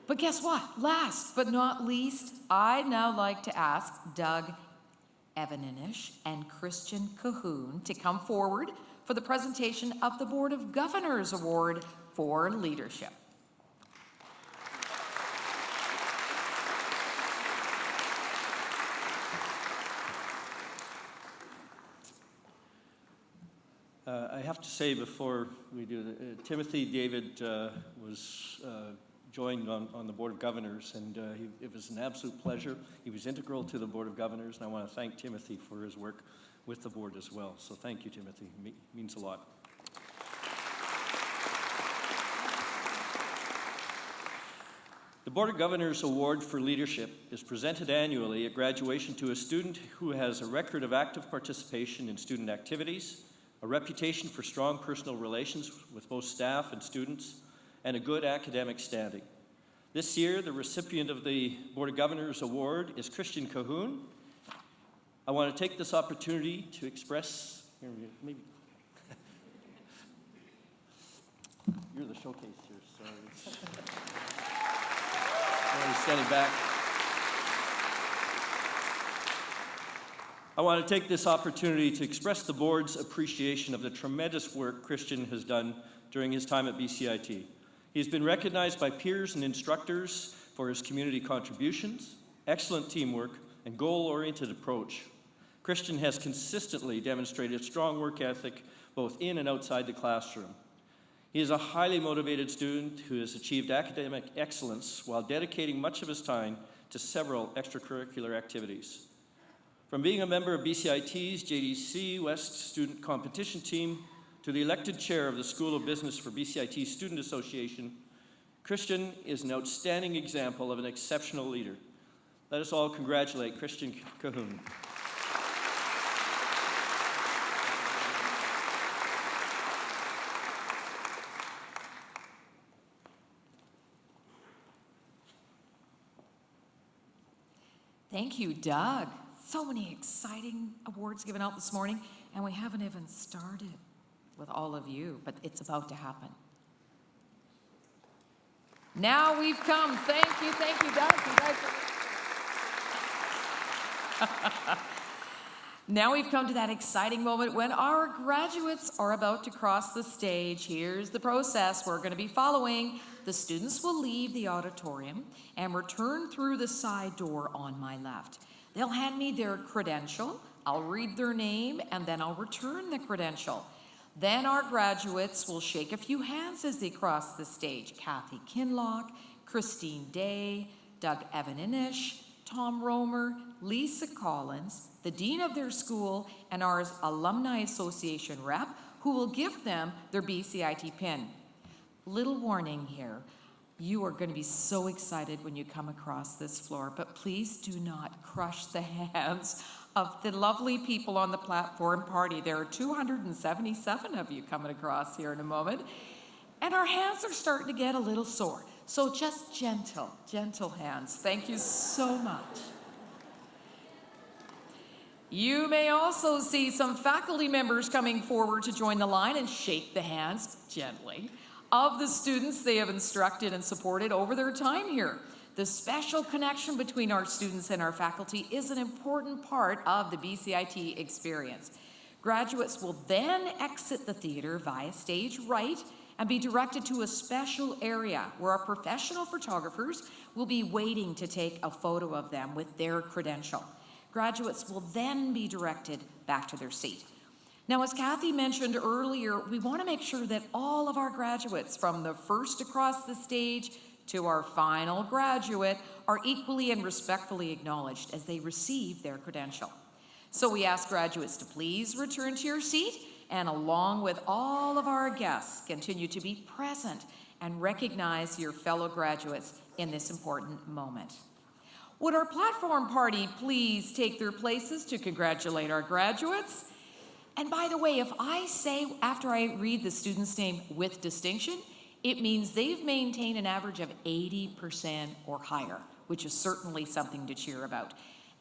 But guess what? Last but not least, I'd now like to ask Doug Evaninish and Christian Cahoon to come forward for the presentation of the Board of Governors Award for Leadership. I have to say before we do that, Timothy David was joined on the Board of Governors, and it was an absolute pleasure. He was integral to the Board of Governors, and I want to thank Timothy for his work with the board as well. So thank you, Timothy. It means a lot. The Board of Governors Award for Leadership is presented annually at graduation to a student who has a record of active participation in student activities, a reputation for strong personal relations with both staff and students, and a good academic standing. This year, the recipient of the Board of Governors Award is Christian Cahoon. I want to take this opportunity to express, maybe, you're the showcase here, so I'm standing back. I want to take this opportunity to express the board's appreciation of the tremendous work Christian has done during his time at BCIT. He has been recognized by peers and instructors for his community contributions, excellent teamwork, and goal-oriented approach. Christian has consistently demonstrated strong work ethic both in and outside the classroom. He is a highly motivated student who has achieved academic excellence while dedicating much of his time to several extracurricular activities. From being a member of BCIT's JDC West Student Competition Team to the elected chair of the School of Business for BCIT Student Association, Christian is an outstanding example of an exceptional leader. Let us all congratulate Christian Cahoon. Thank you, Doug. So many exciting awards given out this morning, and we haven't even started with all of you, but it's about to happen. Now we've come. Thank you, Doug. Congratulations. Now we've come to that exciting moment when our graduates are about to cross the stage. Here's the process we're going to be following. The students will leave the auditorium and return through the side door on my left. They'll hand me their credential. I'll read their name, and then I'll return the credential. Then our graduates will shake a few hands as they cross the stage. Kathy Kinlock, Christine Day, Doug Evaninish, Tom Romer, Lisa Collins, the dean of their school, and our Alumni Association rep, who will give them their BCIT pin. Little warning here. You are going to be so excited when you come across this floor, but please do not crush the hands of the lovely people on the platform party. There are 277 of you coming across here in a moment, and our hands are starting to get a little sore. So just gentle hands. Thank you so much. You may also see some faculty members coming forward to join the line and shake the hands gently of the students they have instructed and supported over their time here. The special connection between our students and our faculty is an important part of the BCIT experience. Graduates will then exit the theater via stage right and be directed to a special area where our professional photographers will be waiting to take a photo of them with their credential. Graduates will then be directed back to their seat. Now, as Kathy mentioned earlier, we want to make sure that all of our graduates, from the first across the stage to our final graduate, are equally and respectfully acknowledged as they receive their credential. So we ask graduates to please return to your seat, and along with all of our guests, continue to be present and recognize your fellow graduates in this important moment. Would our platform party please take their places to congratulate our graduates? And by the way, if I say after I read the student's name with distinction, it means they've maintained an average of 80% or higher, which is certainly something to cheer about.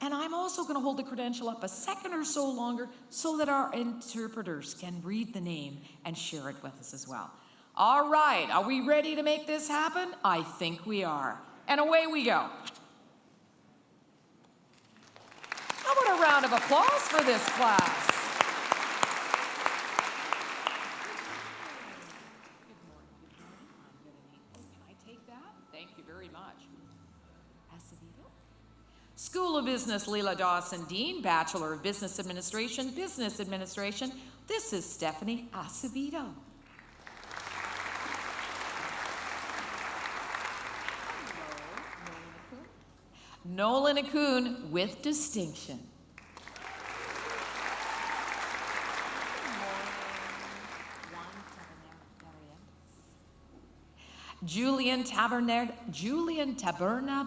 And I'm also going to hold the credential up a second or so longer so that our interpreters can read the name and share it with us as well. All right, are we ready to make this happen? I think we are. And away we go. How about a round of applause for this class? School of Business, Leela Dawson, Dean, Bachelor of Business Administration, Business Administration. This is Stephanie Acevedo. Nolan Akun with distinction. Julian Taberna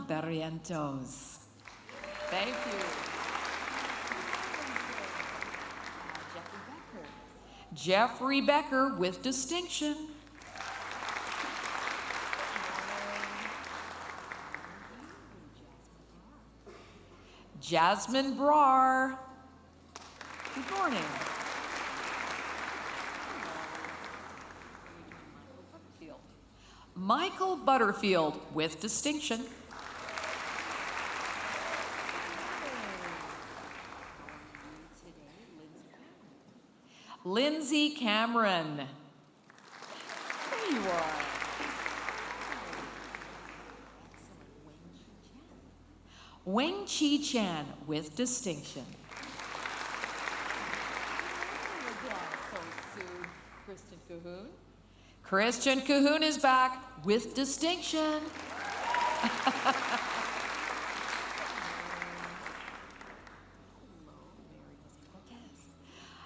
Barrientos. Thank you. Jeffrey Becker with distinction. Jasmine Brar. Good morning. Michael Butterfield with distinction. Lindsay Cameron. There you are. Weng Chi Chan with distinction. Kristen Cahoon. Christian Cahoon is back with distinction.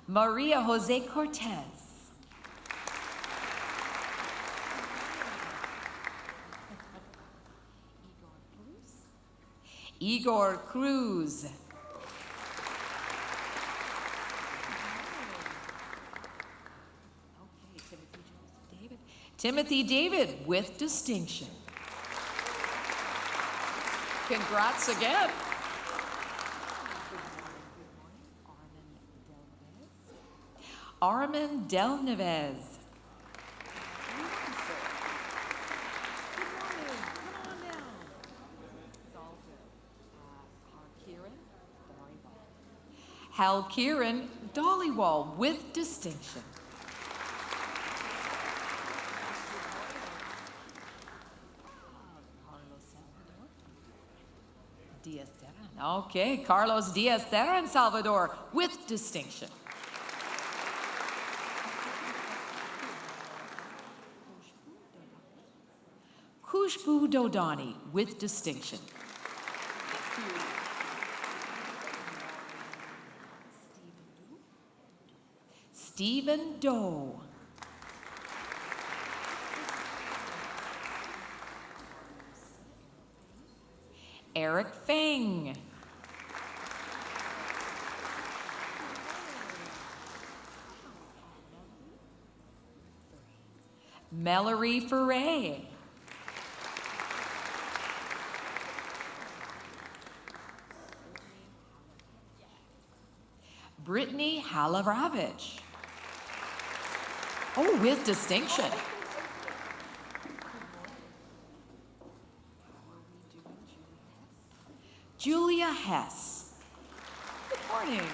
Maria Jose Cortez. Igor Cruz. Timothy David with distinction. Congrats again. Armin Delneves. Hal Kieran Dollywall with distinction. Diaz-Teran. Okay, Carlos Diaz-Teran Salvador with distinction. Khushbu Dodani with distinction. Stephen Doe. Eric Feng. Mallory Ferre. Brittany Halaravich. Oh, with distinction. Julia Hess. Good morning.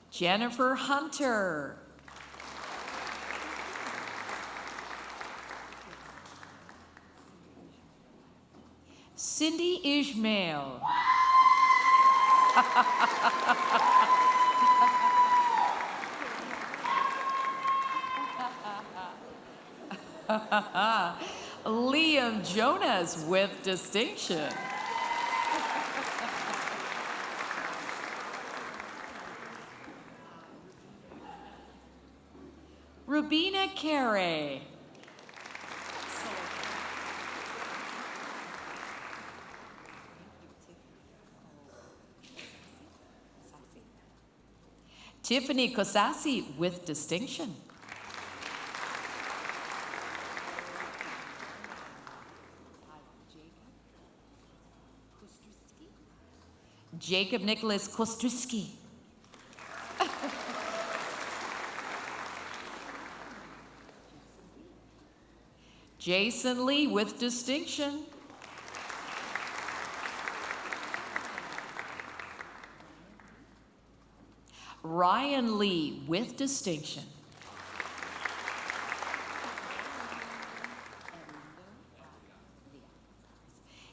Jennifer Hunter. Cindy Ishmael. Liam Jonas with distinction. Rubina Carey. Tiffany Kosasi with distinction. Jacob Nicholas Kostruski. Jason Lee with distinction. Ryan Lee with distinction.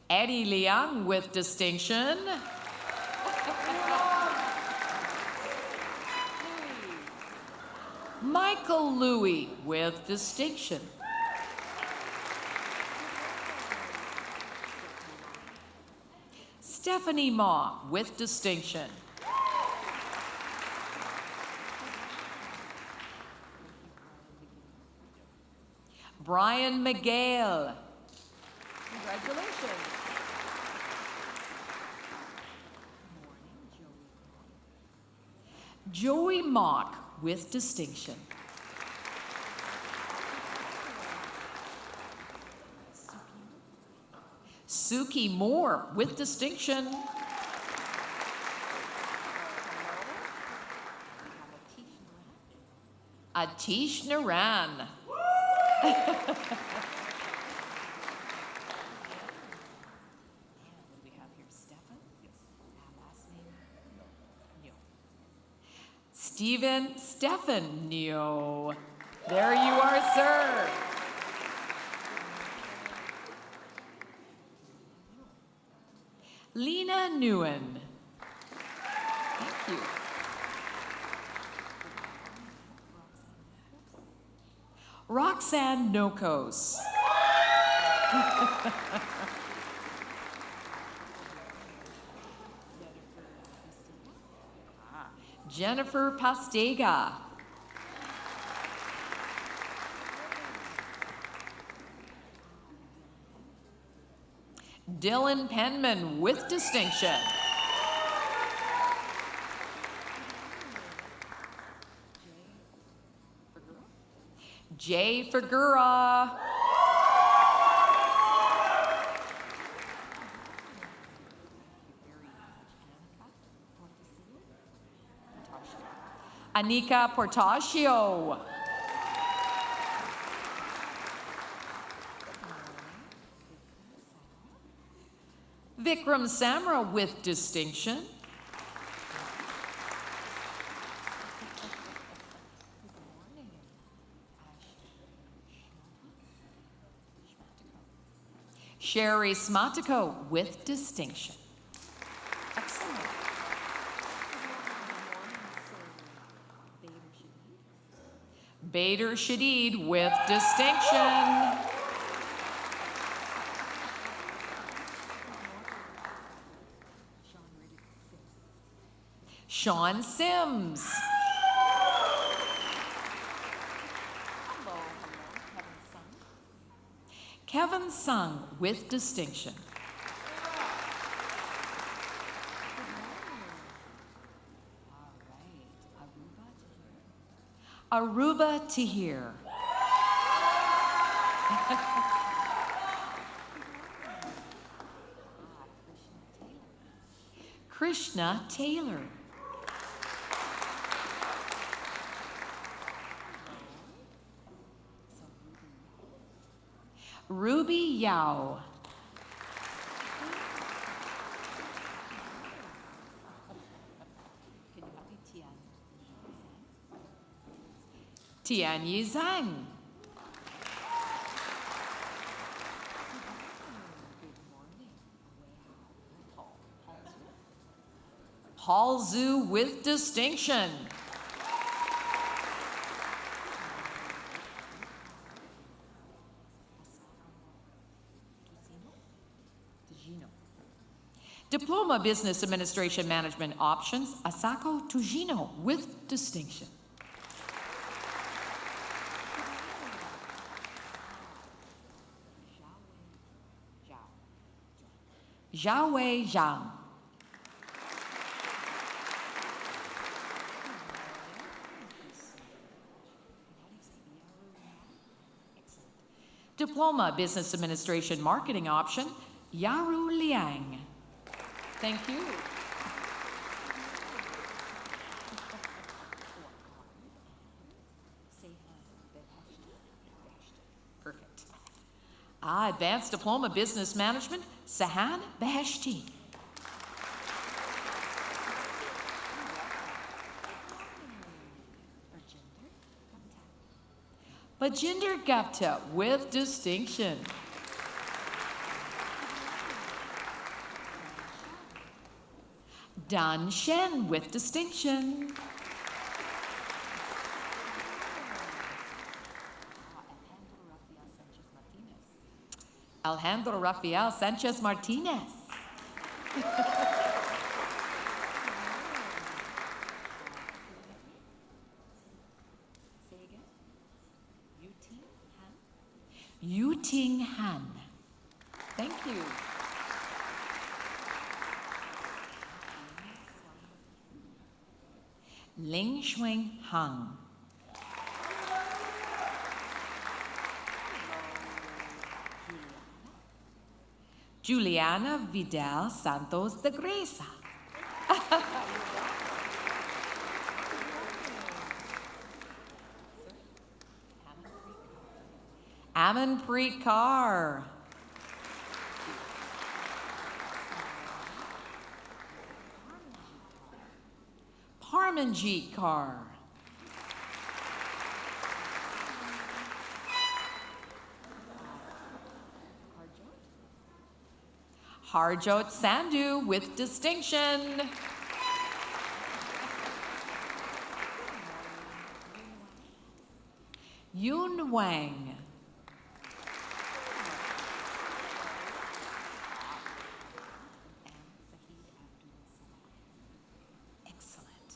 Eddie Liang with distinction. Michael Louie with distinction. Stephanie Ma with distinction. Brian Miguel. Congratulations. Joey Mock with distinction. Suki Moore with distinction. Atish Naran. Stephen Stefano. There you are, sir. Lena Nguyen. Thank you. Roxanne Nokos. Jennifer Pastega. Dylan Penman with distinction. Jay Figura. Anika Portacio. Vikram Samra with distinction. Sherry Smatiko with distinction. Excellent. Bader Shadid with distinction. Sean Sims. Kevin Sung with distinction. Aruba Tahir. Krishna Taylor. Ruby Yao. Tianyi Zhang. Paul Zhu with distinction. Diploma Business Administration Management Options, Asako Tujino with distinction. Zhaowei Zhang. Diploma Business Administration Marketing Option, Yaru Liang. Thank you. Perfect. Advanced Diploma Business Management, Sahan Beheshti. Bajinder Gupta with distinction. Dan Shen with distinction. Alejandro Rafael Sanchez Martinez. Yu Ting Han. Thank you. Ling Shuang Hang. Juliana Vidal Santos de Gresa. Amanpreet Kaur. Parmanjeet Kaur. Harjot Sandhu with distinction. Yun Wang. Excellent.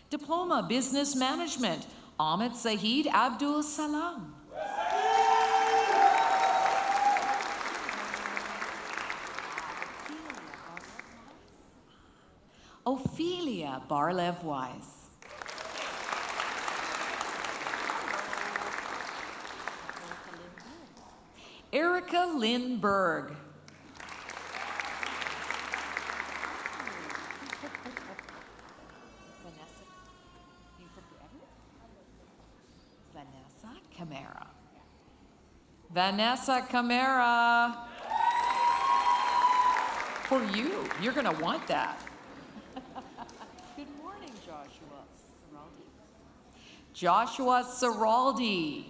Diploma Business Management, Ahmed Saeed Abdul Salam. Ophelia Barlev-Wise. Erica Lindberg. Vanessa Camara. For you, you're going to want that. Good morning, Joshua Saraldi. Joshua Saraldi.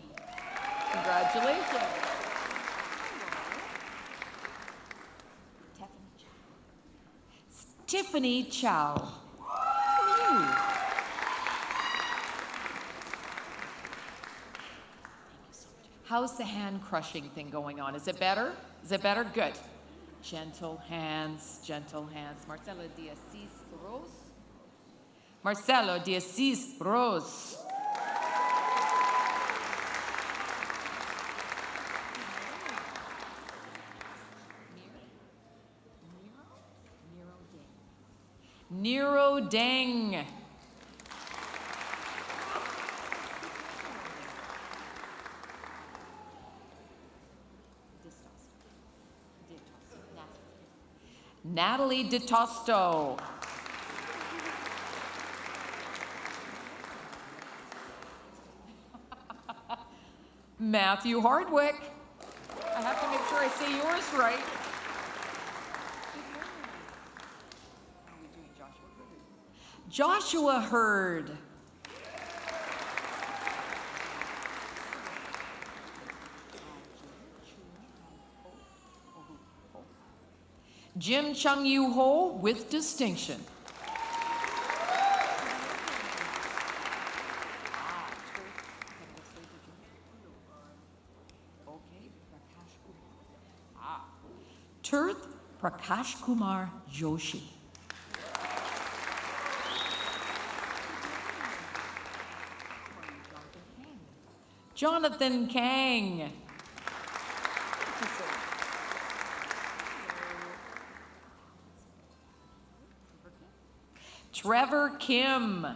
Congratulations. Tiffany Chow. Ooh. How's the hand crushing thing going on? Is it better? Is it better? Good. Gentle hands, gentle hands. Marcelo de Assis Rose. Marcelo de Assis Rose. Nero Deng. Natalie DeTosto. Matthew Hardwick. I have to make sure I say yours right. Joshua Hurd. Jim Chung Yu Ho with distinction. Tirth Prakash Kumar Joshi. Jonathan Kang. Trevor Kim.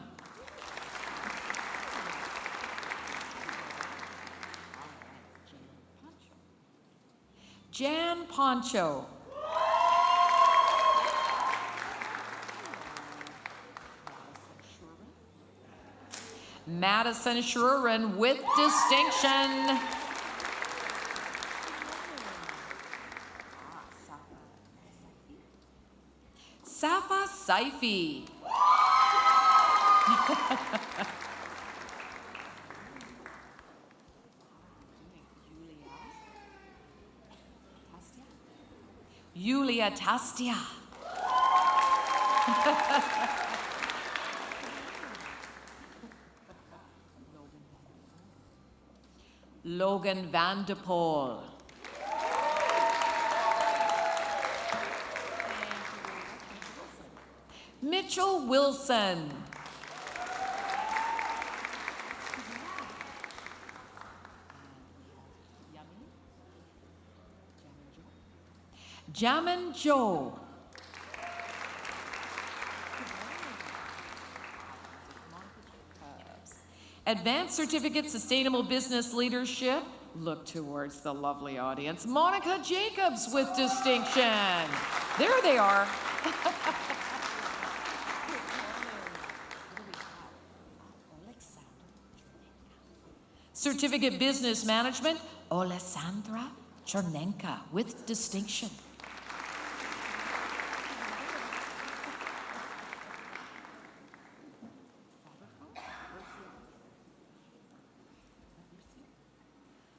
Jan Poncho. Madison Shurin with distinction. Safa Saifi. Yulia Tastia. Logan Van de Poel. Mitchell Wilson. Jamin Joe. Advanced Certificate Sustainable Business Leadership. Look towards the lovely audience. Monica Jacobs with distinction. There they are. Certificate Business Management, Alessandra Chernenka with distinction.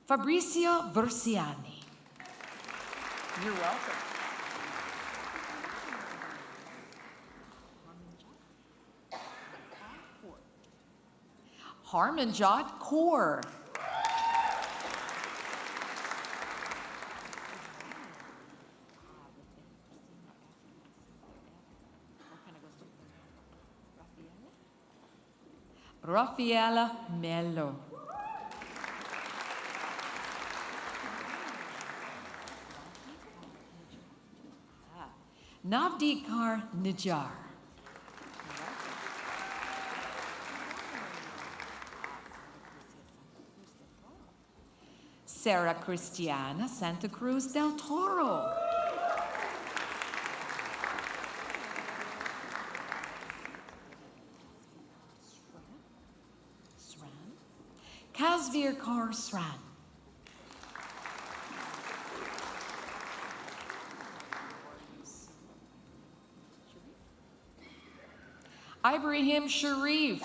Fabrizio Versiani. You're welcome. Harmanjot Kaur. Rafaela Mello. Navdikar Nijar. Sarah Cristiana Santa Cruz del Toro. Kazvir Kaur Sran. Ibrahim Sharif.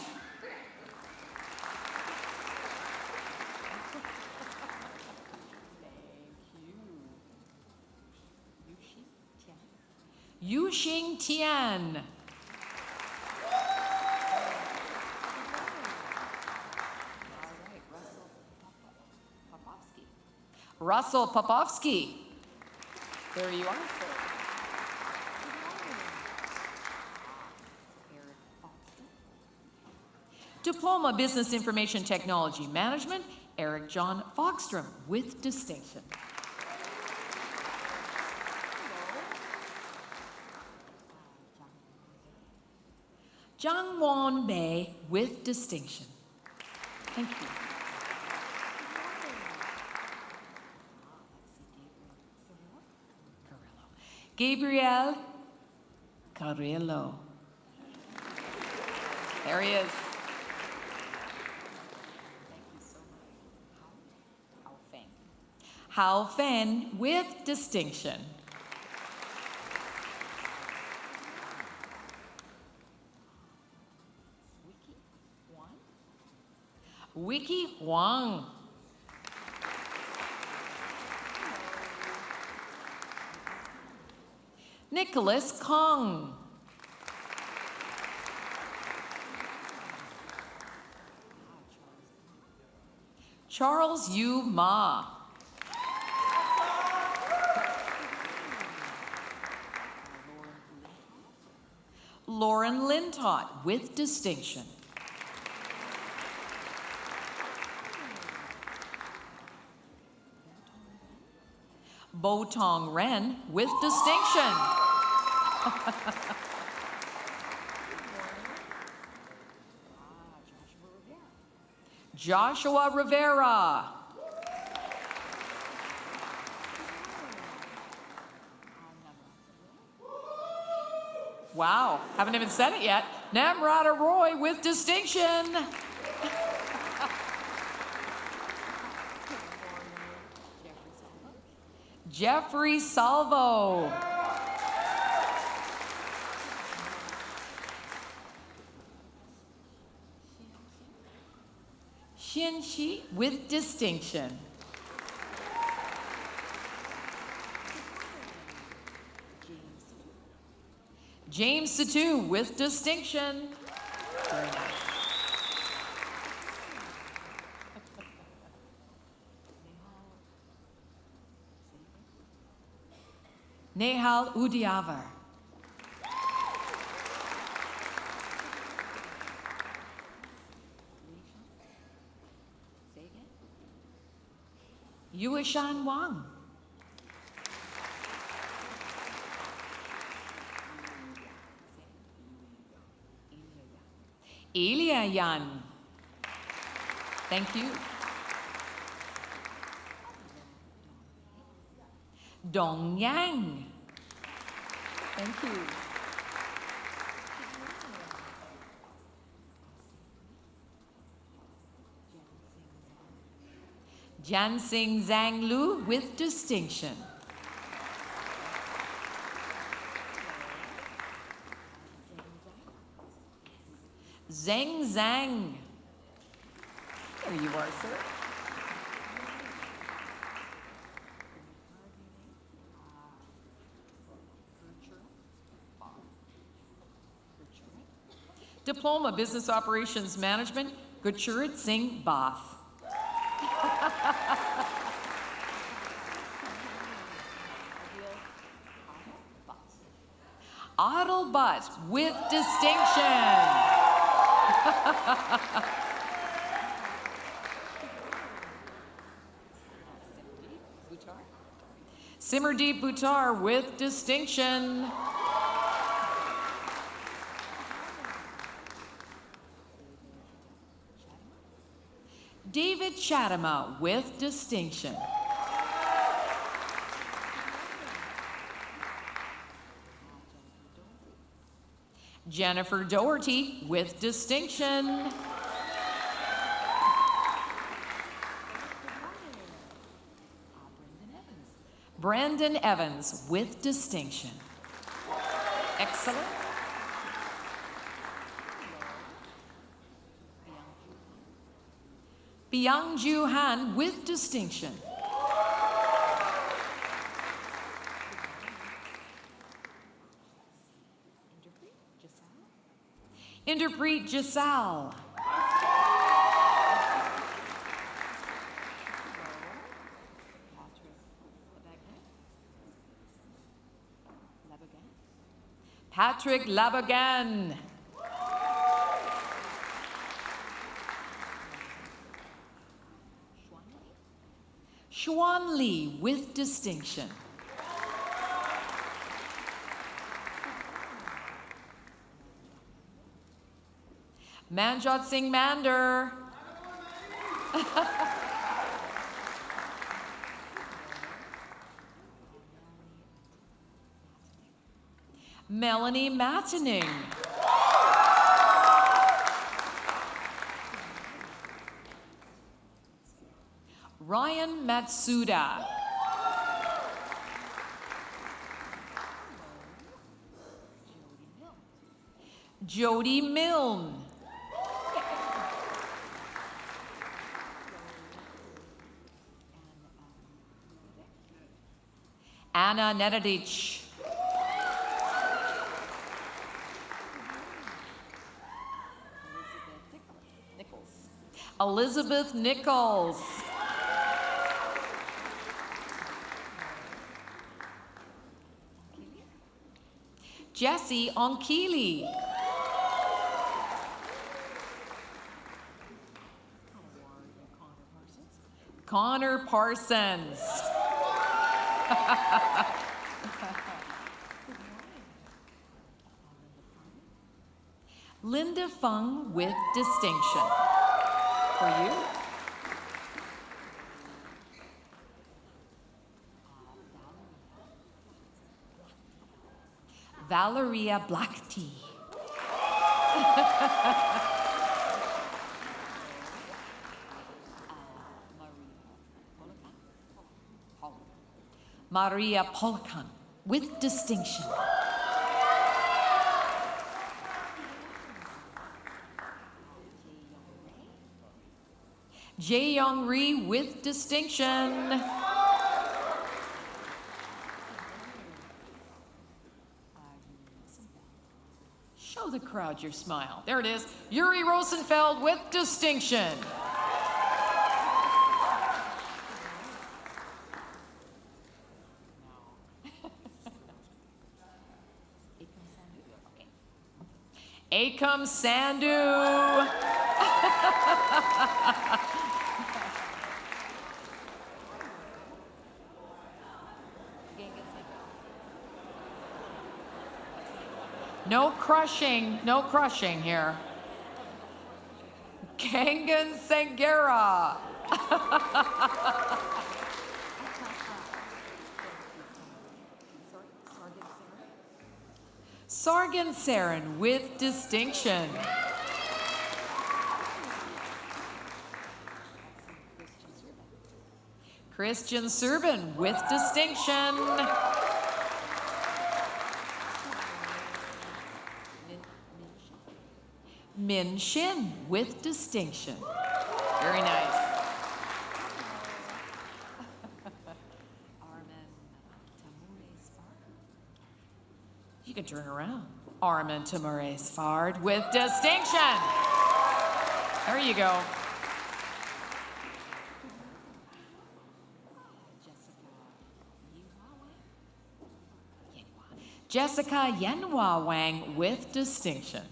Yuxing Tian. Russell Popovsky. There you are, sir. Diploma Business Information Technology Management, Eric John Foxstrom with distinction. Zhang Wan Bei with distinction. Thank you. Gabriel Carrillo. There he is. Hao Fen with distinction. Wiki Huang. Nicholas Kong. Charles Yu Ma. Lauren Lintott with distinction. Bo Tong Ren with distinction. Joshua Rivera. Wow, haven't even said it yet. Namrata Roy with distinction. Jeffrey Salvo. Xin Shi with distinction. James Satu with distinction. Very nice. Nehal Udiavar. Yuishan Wang. Elia Yan. Thank you. Dong Yang. Thank you. Jansing Zhang Lu with distinction. Zheng Zhang. There you are, sir. Diploma Business Operations Management, Gurchurit Singh Bath. Adil Butt with distinction. Simerdeep Buttar with distinction. David Chatama with distinction. Jennifer Doherty with distinction. Brandon Evans with distinction. Excellent. Byung-Ju Han with distinction. Interpreet Giselle. Patrick Labagan. Xuan Li with distinction. Manjot Singh Mander. Melanie Matining. Ryan Matsuda. Jody Milne. Anna Nedadic. Elizabeth Nichols. Jesse Onkili. Connor Parsons. Linda Fung with distinction. For you. Valeria Blackty. Maria Polkan with distinction. Jae Young Ri with distinction. Show the crowd your smile. There it is. Yuri Rosenfeld with distinction. Akam Sandhu. No crushing here. Kangan Sangera. Sargan Saren with distinction. Christian Serban with distinction. Min Shin with distinction. Very nice. You can turn around. Armin Tamure Sfard with distinction. There you go. Jessica Yenhua Wang with distinction.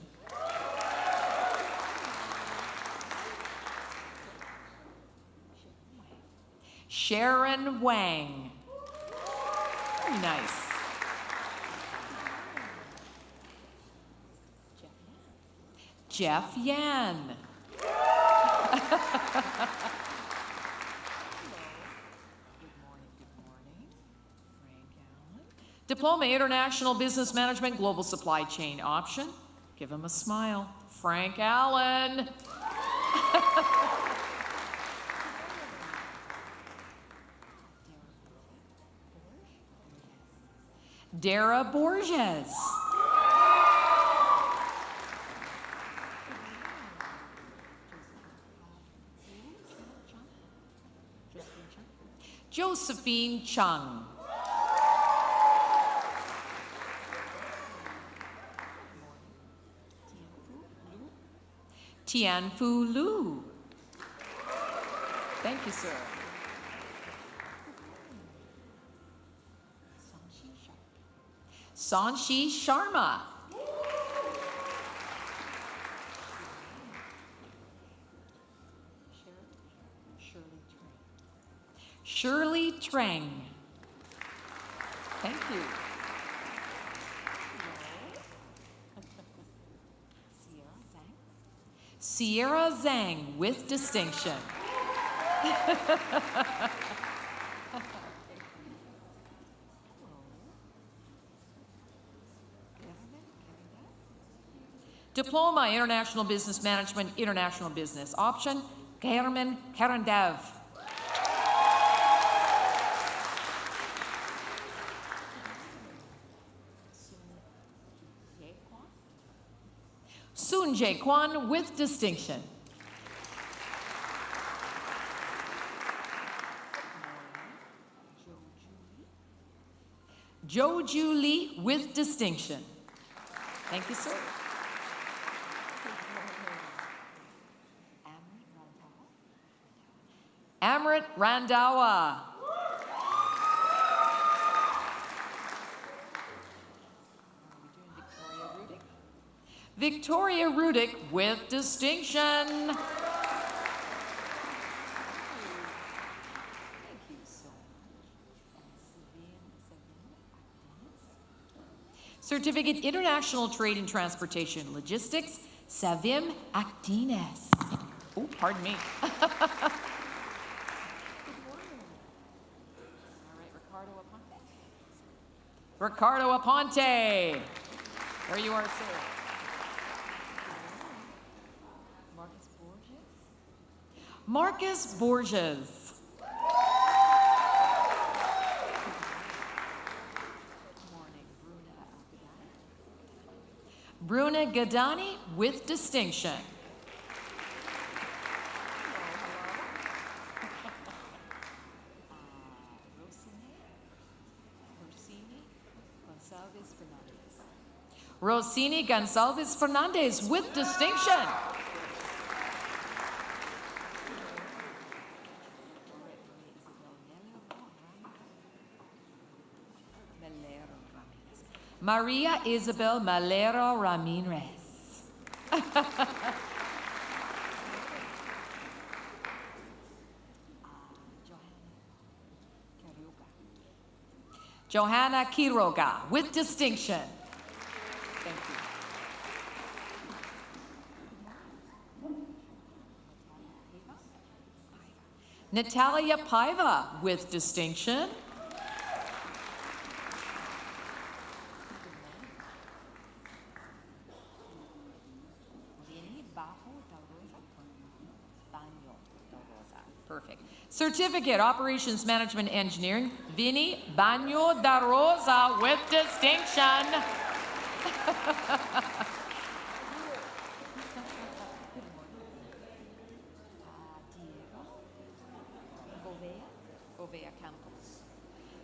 Sharon Wang. Very nice. Jeff Yan. Good morning. Frank Allen. Diploma International Business Management Global Supply Chain option. Give him a smile. Frank Allen. Dara Borges. Josephine Chung. Tianfu Lu. Thank you, sir. Sanshi Sharma. Shirley Trang. Thank you. Sierra Zhang with distinction. Diploma, International Business Management, International Business. Option, German Karandev. Sun Jae Kwan with distinction. Joju Lee with distinction. Thank you, sir. Amrit Randawa. Victoria Rudick with distinction. Certificate International Trade and Transportation Logistics, Savim Actines. Oh, pardon me. Ricardo Aponte. There you are, sir. Marcus Borges. Bruna Gadani with distinction. Rossini Gonçalves Fernandez with distinction. Maria Isabel Malero Ramirez. Johanna Quiroga with distinction. Thank you. Natalia Paiva with distinction. Perfect. Certificate, Operations Management Engineering, Vini Bagno da Rosa with distinction.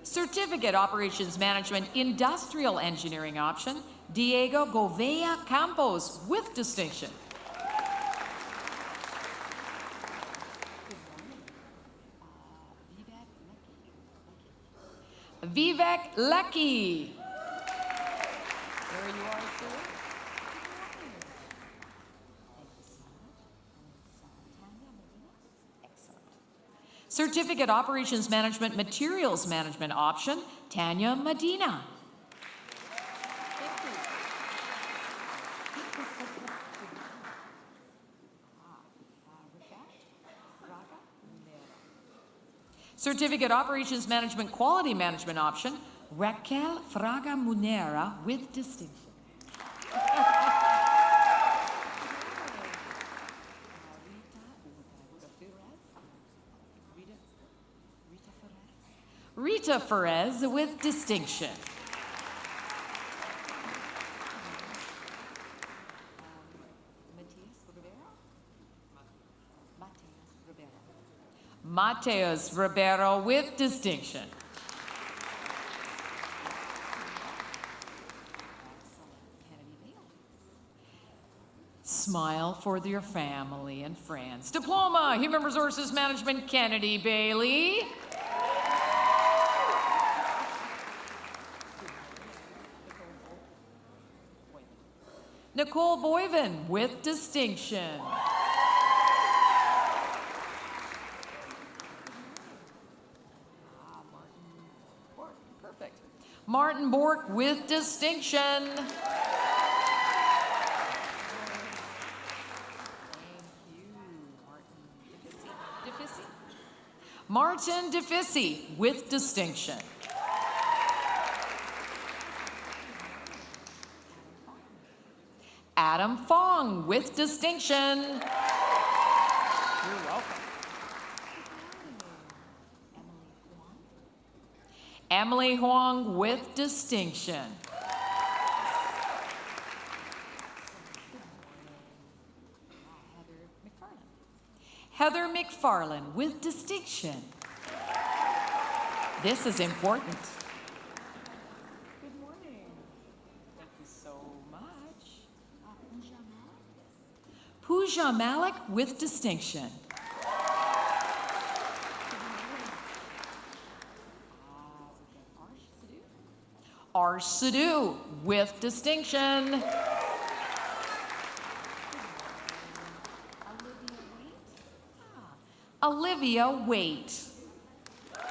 Certificate, Operations Management Industrial Engineering option, Diego Govea Campos with distinction. Vivek Lucky. There you are, sir. Excellent. Certificate Operations Management Materials Management option, Tanya Medina. Certificate Operations Management Quality Management option, Raquel Fraga Munera with distinction. Rita Ferez with distinction. Mateus Ribeiro with distinction. Smile for your family and friends. Diploma, Human Resources Management, Kennedy Bailey. Nicole Boyven with distinction. Perfect. Martin Bork with distinction. Martin DeFissi with distinction. Adam Fong with distinction. You're welcome. Emily Huang with distinction. Heather McFarland with distinction. This is important. Good morning. Thank you so much. Pooja Malik with distinction. Arsh Sidhu with distinction. Olivia Waite.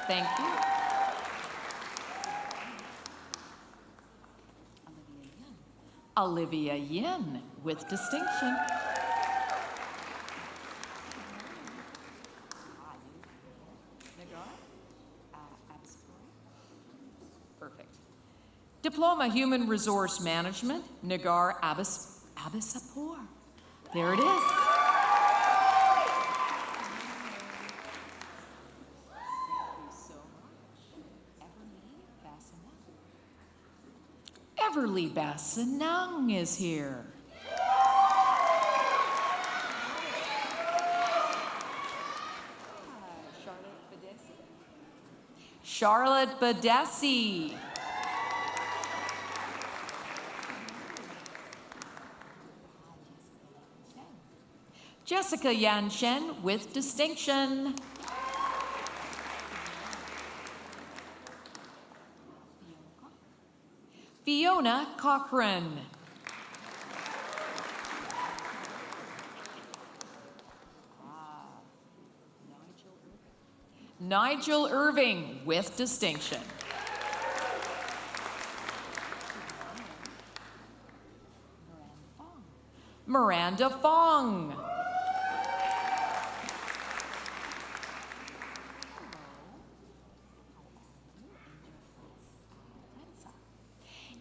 Thank you. Olivia Yin with distinction. Perfect. Diploma Human Resource Management, Nagar Abisapur. There it is. Everly Bassanang is here. Charlotte Badessi. Jessica Yanshen with distinction. Fiona Cochran. Nigel Irving with distinction. Miranda Fong.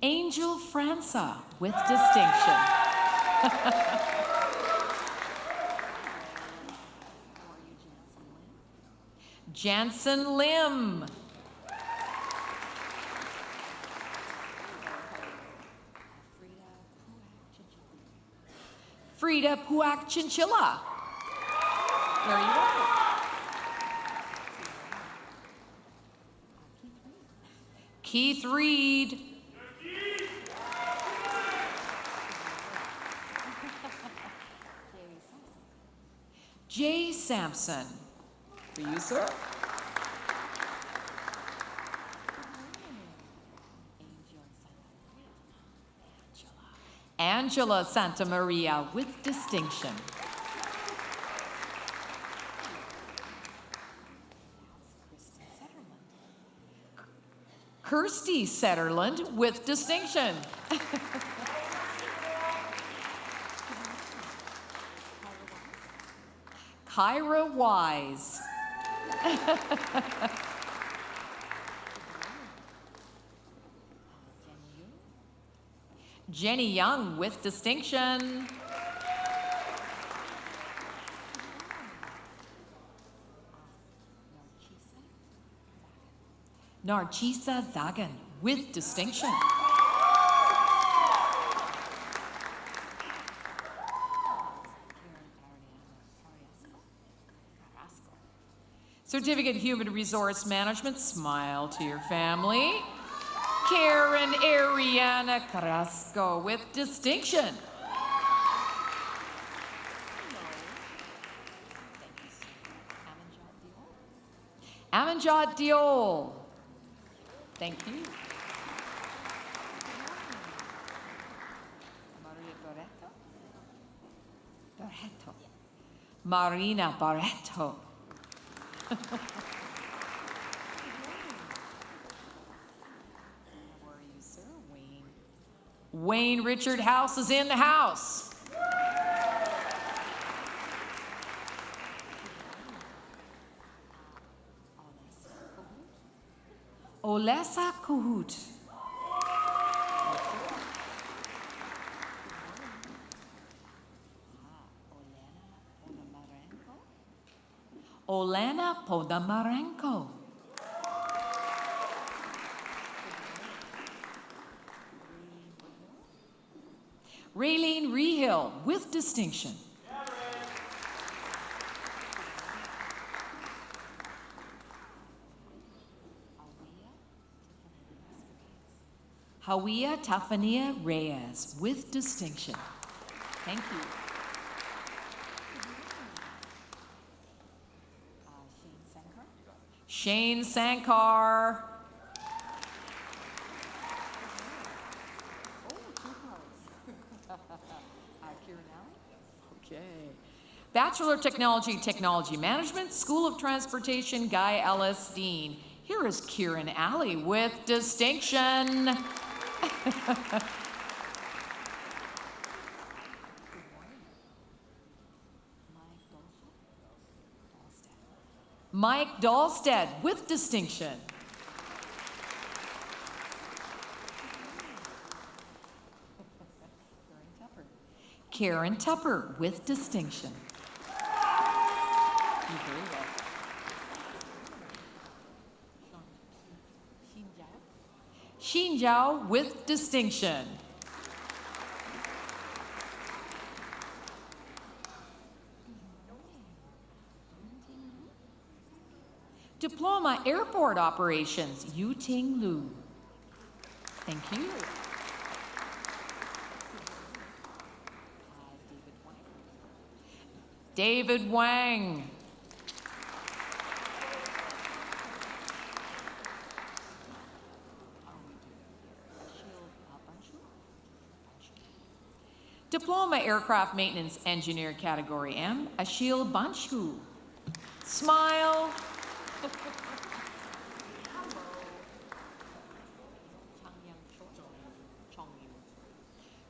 Angel Franca with distinction. Jansen Lim. Frida Puak Chinchilla. There you go. Keith Reed. Jay Sampson. For you, sir. Angela Santa Maria with distinction. Kirsty Setterland with distinction. Kyra Wise. Jenny Young with distinction. Narcisa Zagan with distinction. Certificate in Human Resource Management, smile to your family. Karen Ariana Carrasco with distinction. Amanjot Diol. Thank you. Barreto. Marina Barreto. How are you, sir? Wayne. Wayne Richard House is in the house. Olesa Kuhut. Olena Podamarenko. Raylene Rehill with distinction. Hawia Tafania Reyes with distinction. Thank you. Shane Sankar. Okay. Bachelor of Technology Management, School of Transportation, Guy Ellis Dean. Here is Kieran Alley with distinction. Mike Dahlstead with distinction. Karen Tupper with distinction. Xin Zhao with distinction. Diploma Airport Operations, Yu Ting Lu. Thank you. David Wang. Diploma Aircraft Maintenance Engineer Category M, Ashil Banshu. Smile.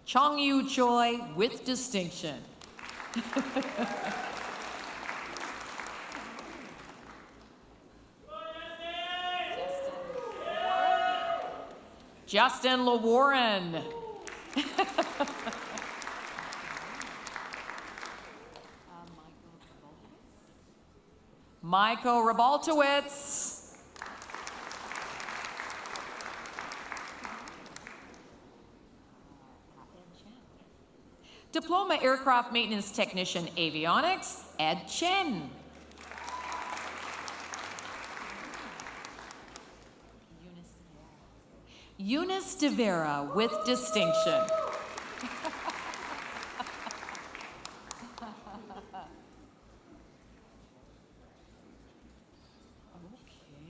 Chong Yu Choi with distinction. Justin LeWarren. Michael Rebaltowitz. Diploma Aircraft Maintenance Technician Avionics, Ed Chen. Eunice De Vera with distinction.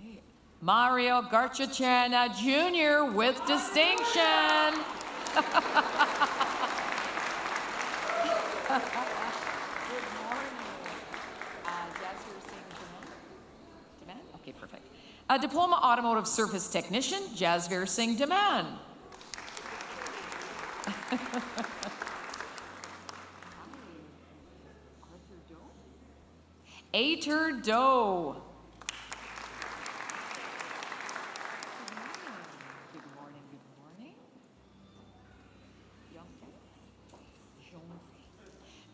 Okay. Mario Garchachana Jr. with distinction. Good morning. Demand? Okay, perfect. Diploma Automotive Surface Technician, Jasvir Singh Daman. Ater Doe. Good morning, good morning.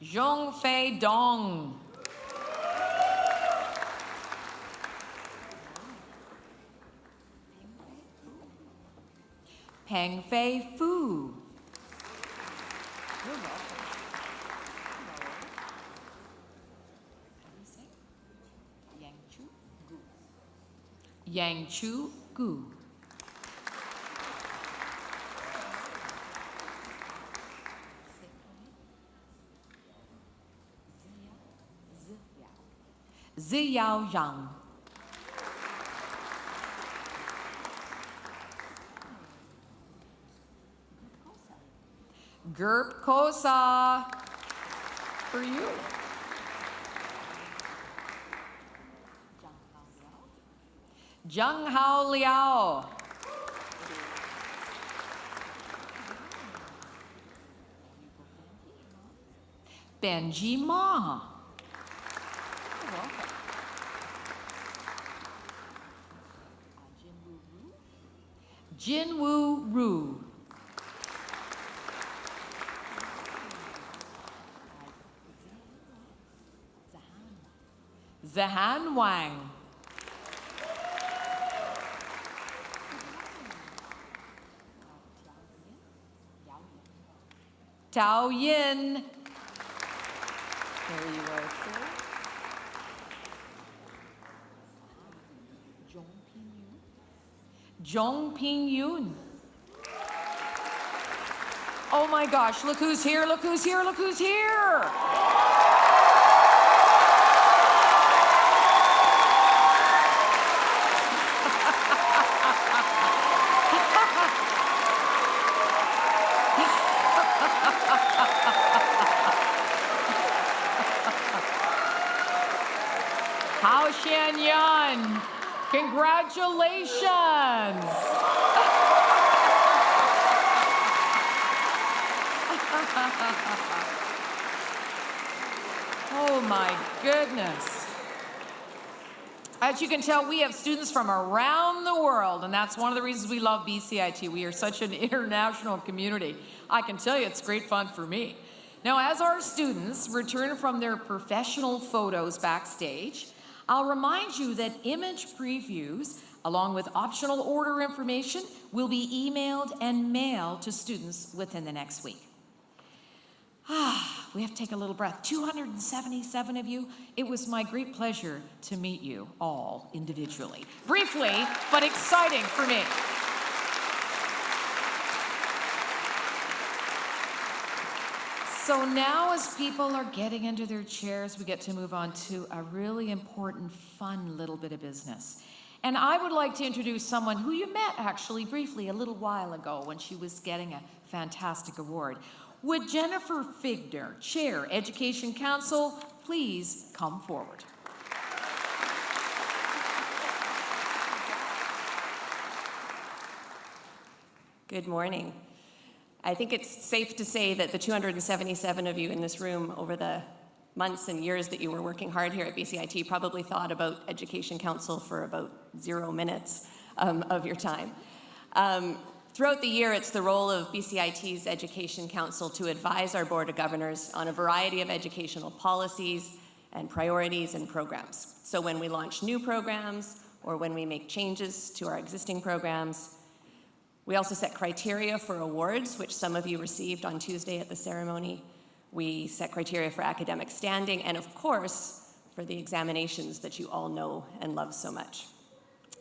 Zhongfei Dong. Pengfei Fu. You're welcome. Hello. How do you say? Yangchu. Yang Chu Gu. Ziyao Yang. Gerp Kosa. For you. Zheng Hao Liao. Benji Ma. Jinwoo Ru. Zahan Wang. Tao Yin. There you are, sir. Zhong Ping Yun. Oh my gosh, look who's here, look who's here, look who's here. Hao Shan Yan, congratulations. Oh my goodness. As you can tell, we have students from around the world, and that's one of the reasons we love BCIT. We are such an international community. I can tell you it's great fun for me. Now, as our students return from their professional photos backstage, I'll remind you that image previews, along with optional order information, will be emailed and mailed to students within the next week. We have to take a little breath. 277 of you. It was my great pleasure to meet you all individually. Briefly, but exciting for me. So now as people are getting into their chairs, we get to move on to a really important, fun little bit of business. And I would like to introduce someone who you met actually briefly a little while ago when she was getting a fantastic award. Would Jennifer Figner, Chair, Education Council, please come forward? Good morning. I think it's safe to say that the 277 of you in this room over the months and years that you were working hard here at BCIT probably thought about Education Council for about 0 minutes of your time. Throughout the year, it's the role of BCIT's Education Council to advise our Board of Governors on a variety of educational policies and priorities and programs. So when we launch new programs or when we make changes to our existing programs, we also set criteria for awards, which some of you received on Tuesday at the ceremony. We set criteria for academic standing and, of course, for the examinations that you all know and love so much.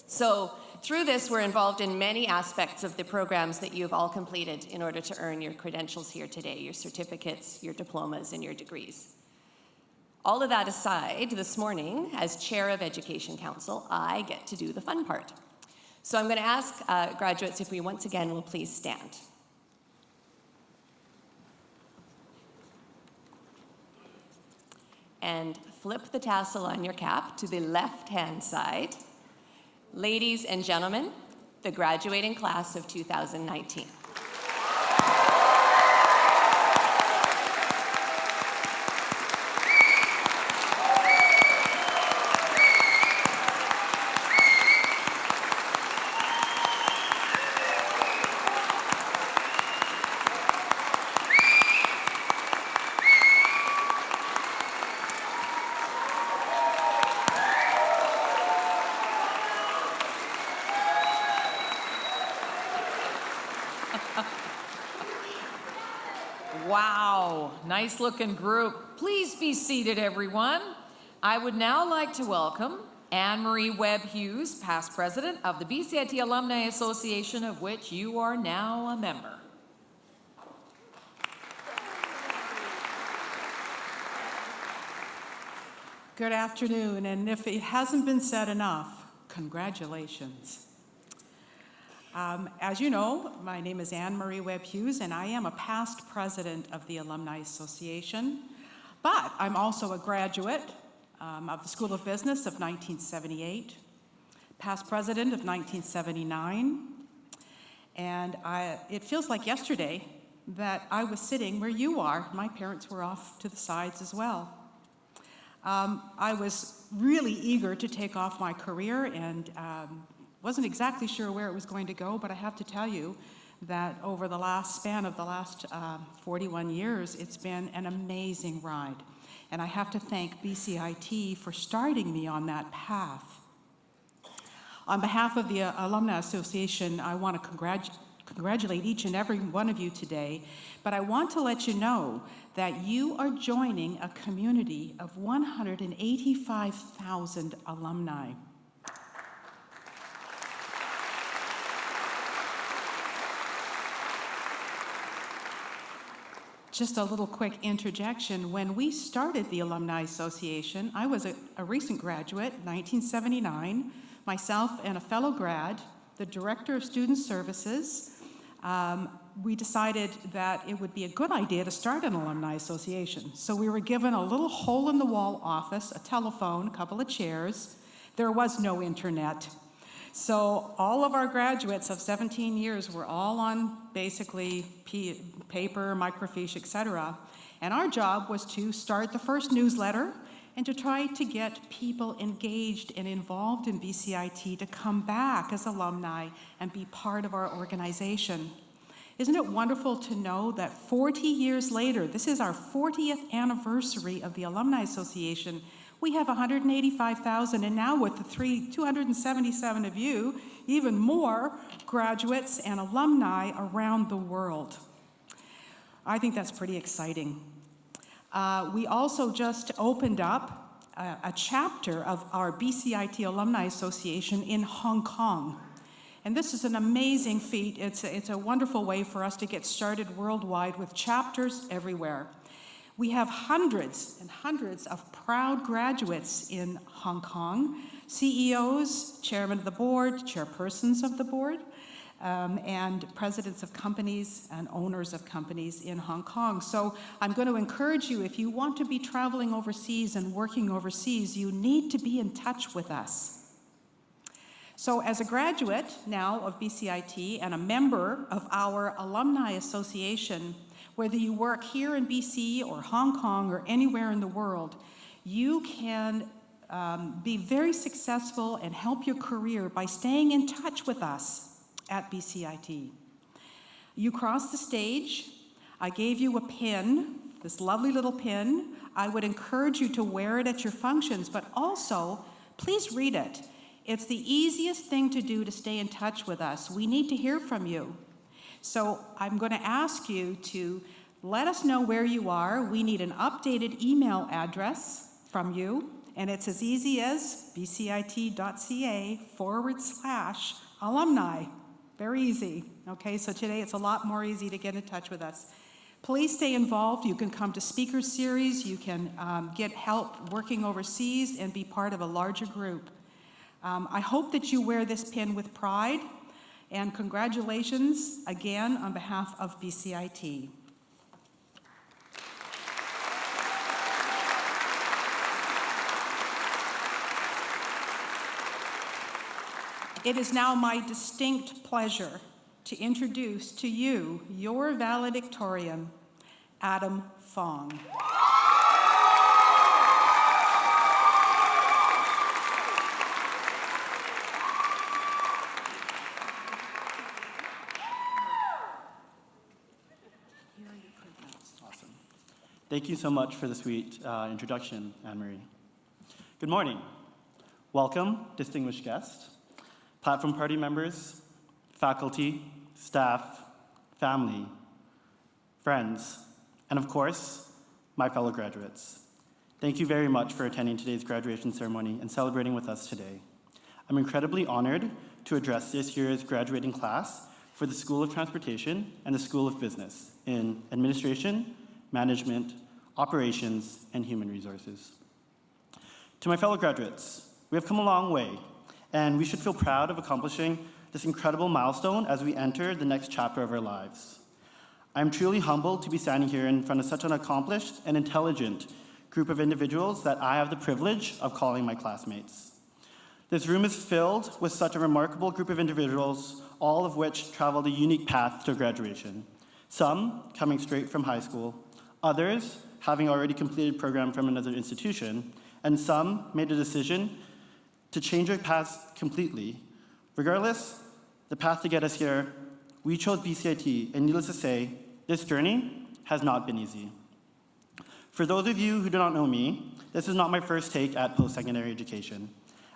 So through this, we're involved in many aspects of the programs that you've all completed in order to earn your credentials here today, your certificates, your diplomas, and your degrees. All of that aside, this morning, as Chair of Education Council, I get to do the fun part. So I'm going to ask graduates if we once again will please stand. And flip the tassel on your cap to the left-hand side. Ladies and gentlemen, the graduating class of 2019. Wow, nice looking group. Please be seated, everyone. I would now like to welcome Anne-Marie Webb-Hughes, past president of the BCIT Alumni Association, of which you are now a member. Good afternoon, and if it hasn't been said enough, congratulations. As you know, my name is Anne-Marie Webb-Hughes, and I am a past president of the Alumni Association, but I'm also a graduate of the School of Business of 1978, past president of 1979, and it feels like yesterday that I was sitting where you are. My parents were off to the sides as well. I was really eager to take off my career and wasn't exactly sure where it was going to go, but I have to tell you that over the last 41 years, it's been an amazing ride. And I have to thank BCIT for starting me on that path. On behalf of the Alumni Association, I want to congratulate each and every one of you today, but I want to let you know that you are joining a community of 185,000 alumni. Just a little quick interjection. When we started the Alumni Association, I was a recent graduate, 1979, myself and a fellow grad, the Director of Student Services. We decided that it would be a good idea to start an Alumni Association. So we were given a little hole-in-the-wall office, a telephone, a couple of chairs. There was no internet. So all of our graduates of 17 years were all on basically paper, microfiche, etc. And our job was to start the first newsletter and to try to get people engaged and involved in BCIT to come back as alumni and be part of our organization. Isn't it wonderful to know that 40 years later, this is our 40th anniversary of the Alumni Association, we have 185,000, and now with the 277 of you, even more graduates and alumni around the world. I think that's pretty exciting. We also just opened up a chapter of our BCIT Alumni Association in Hong Kong. And this is an amazing feat. It's a wonderful way for us to get started worldwide with chapters everywhere. We have hundreds and hundreds of proud graduates in Hong Kong, CEOs, chairman of the board, chairpersons of the board, and presidents of companies and owners of companies in Hong Kong. So I'm going to encourage you, if you want to be traveling overseas and working overseas, you need to be in touch with us. So as a graduate now of BCIT and a member of our Alumni Association, whether you work here in BC or Hong Kong or anywhere in the world, you can be very successful and help your career by staying in touch with us at BCIT. You cross the stage. I gave you a pin, this lovely little pin. I would encourage you to wear it at your functions, but also, please read it. It's the easiest thing to do to stay in touch with us. We need to hear from you. So I'm going to ask you to let us know where you are. We need an updated email address from you, and it's as easy as bcit.ca/alumni. Very easy. Okay, so today it's a lot more easy to get in touch with us. Please stay involved. You can come to speaker series. You can get help working overseas and be part of a larger group. I hope that you wear this pin with pride. And congratulations again on behalf of BCIT. It is now my distinct pleasure to introduce to you your valedictorian, Adam Fong. Thank you so much for the sweet introduction, Anne-Marie. Good morning. Welcome, distinguished guests, platform party members, faculty, staff, family, friends, and of course, my fellow graduates. Thank you very much for attending today's graduation ceremony and celebrating with us today. I'm incredibly honored to address this year's graduating class for the School of Transportation and the School of Business in Administration, Management, Operations, and Human Resources. To my fellow graduates, we have come a long way, and we should feel proud of accomplishing this incredible milestone as we enter the next chapter of our lives. I'm truly humbled to be standing here in front of such an accomplished and intelligent group of individuals that I have the privilege of calling my classmates. This room is filled with such a remarkable group of individuals, all of which traveled a unique path to graduation. Some coming straight from high school, others having already completed a program from another institution, and some made a decision to change their paths completely. Regardless, the path to get us here, we chose BCIT, and needless to say, this journey has not been easy. For those of you who do not know me, this is not my first take at post-secondary education.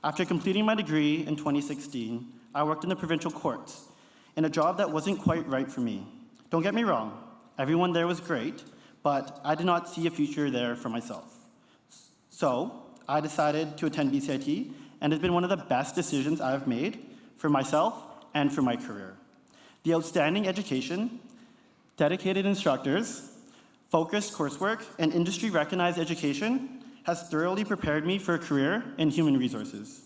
After completing my degree in 2016, I worked in the provincial courts in a job that wasn't quite right for me. Don't get me wrong, everyone there was great, but I did not see a future there for myself. So I decided to attend BCIT, and it's been one of the best decisions I've made for myself and for my career. The outstanding education, dedicated instructors, focused coursework, and industry-recognized education has thoroughly prepared me for a career in human resources.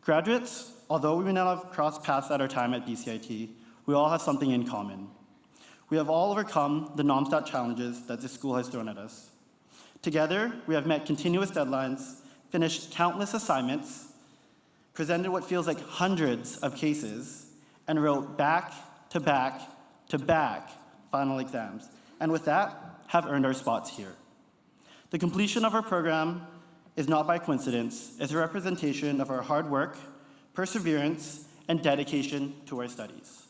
Graduates, although we may not have crossed paths at our time at BCIT, we all have something in common. We have all overcome the non-stop challenges that this school has thrown at us. Together, we have met continuous deadlines, finished countless assignments, presented what feels like hundreds of cases, and wrote back-to-back-to-back final exams. And with that, have earned our spots here. The completion of our program is not by coincidence. It's a representation of our hard work, perseverance, and dedication to our studies.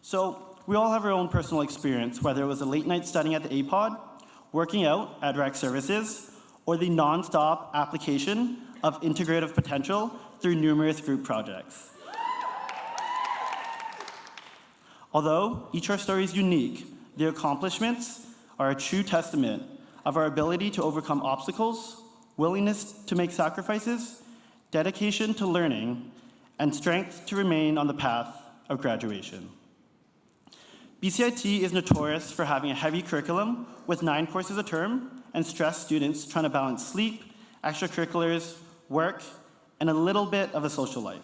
So we all have our own personal experience, whether it was a late night studying at the APOD, working out at Rec Services, or the non-stop application of integrative potential through numerous group projects. Although each of our story is unique, their accomplishments are a true testament of our ability to overcome obstacles, willingness to make sacrifices, dedication to learning, and strength to remain on the path of graduation. BCIT is notorious for having a heavy curriculum with 9 courses a term and stressed students trying to balance sleep, extracurriculars, work, and a little bit of a social life.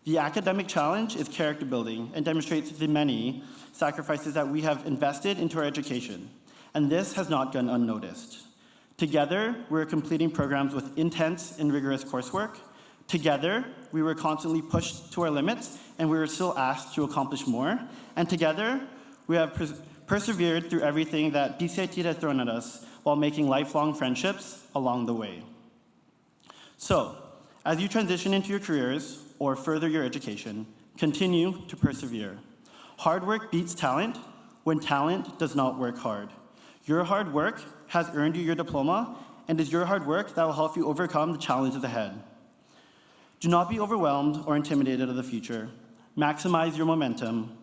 The academic challenge is character building and demonstrates the many sacrifices that we have invested into our education, and this has not gone unnoticed. Together, we're completing programs with intense and rigorous coursework. Together, we were constantly pushed to our limits, and we were still asked to accomplish more. And together, we have persevered through everything that BCIT has thrown at us while making lifelong friendships along the way. So, as you transition into your careers or further your education, continue to persevere. Hard work beats talent when talent does not work hard. Your hard work has earned you your diploma, and it's your hard work that will help you overcome the challenges ahead. Do not be overwhelmed or intimidated of the future. Maximize your momentum.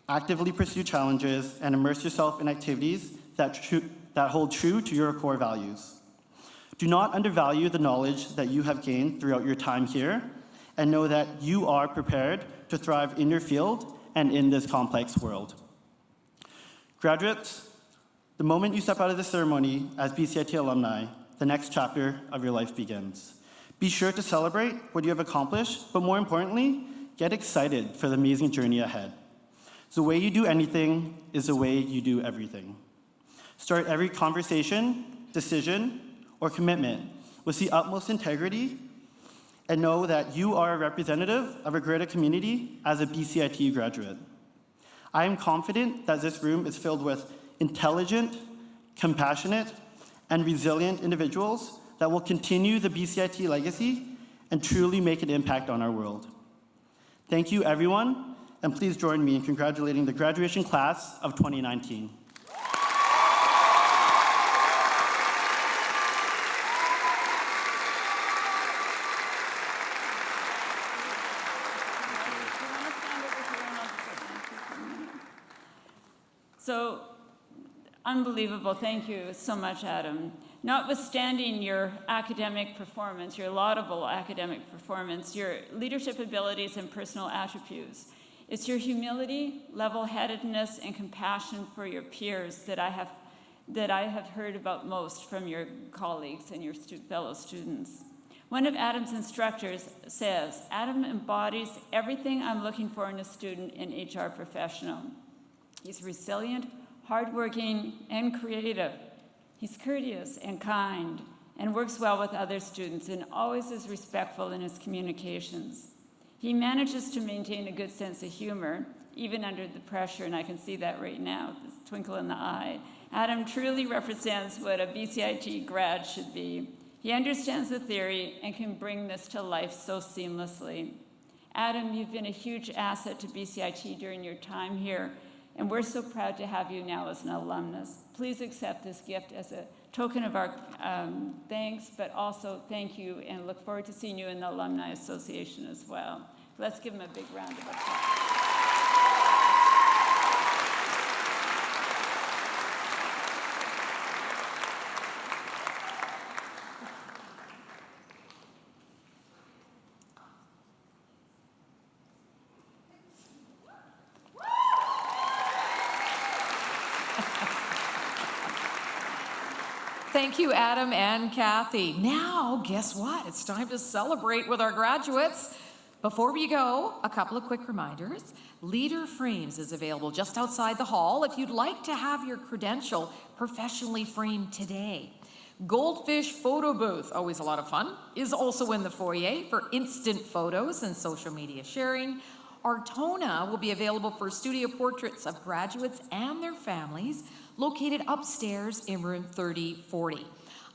Actively pursue challenges and immerse yourself in activities that hold true to your core values. Do not undervalue the knowledge that you have gained throughout your time here, and know that you are prepared to thrive in your field and in this complex world. Graduates, the moment you step out of the ceremony as BCIT alumni, the next chapter of your life begins. Be sure to celebrate what you have accomplished, but more importantly, get excited for the amazing journey ahead. The way you do anything is the way you do everything. Start every conversation, decision, or commitment with the utmost integrity, and know that you are a representative of a greater community as a BCIT graduate. I am confident that this room is filled with intelligent, compassionate, and resilient individuals that will continue the BCIT legacy and truly make an impact on our world. Thank you, everyone, and please join me in congratulating the graduation class of 2019. So, unbelievable. Thank you so much, Adam. Notwithstanding your academic performance, your laudable academic performance, your leadership abilities and personal attributes, it's your humility, level-headedness, and compassion for your peers that I have heard about most from your colleagues and your fellow students. One of Adam's instructors says, Adam embodies everything I'm looking for in a student and HR professional. He's resilient, hardworking, and creative. He's courteous and kind and works well with other students and always is respectful in his communications. He manages to maintain a good sense of humor, even under the pressure, and I can see that right now, this twinkle in the eye. Adam truly represents what a BCIT grad should be. He understands the theory and can bring this to life so seamlessly. Adam, you've been a huge asset to BCIT during your time here, and we're so proud to have you now as an alumnus. Please accept this gift as a token of our thanks, but also thank you, and look forward to seeing you in the Alumni Association as well. Let's give him a big round of applause. Thank you, Adam and Kathy. Now, guess what? It's time to celebrate with our graduates. Before we go, a couple of quick reminders. Leader Frames is available just outside the hall if you'd like to have your credential professionally framed today. Goldfish Photo Booth, always a lot of fun, is also in the foyer for instant photos and social media sharing. Artona will be available for studio portraits of graduates and their families, located upstairs in room 3040.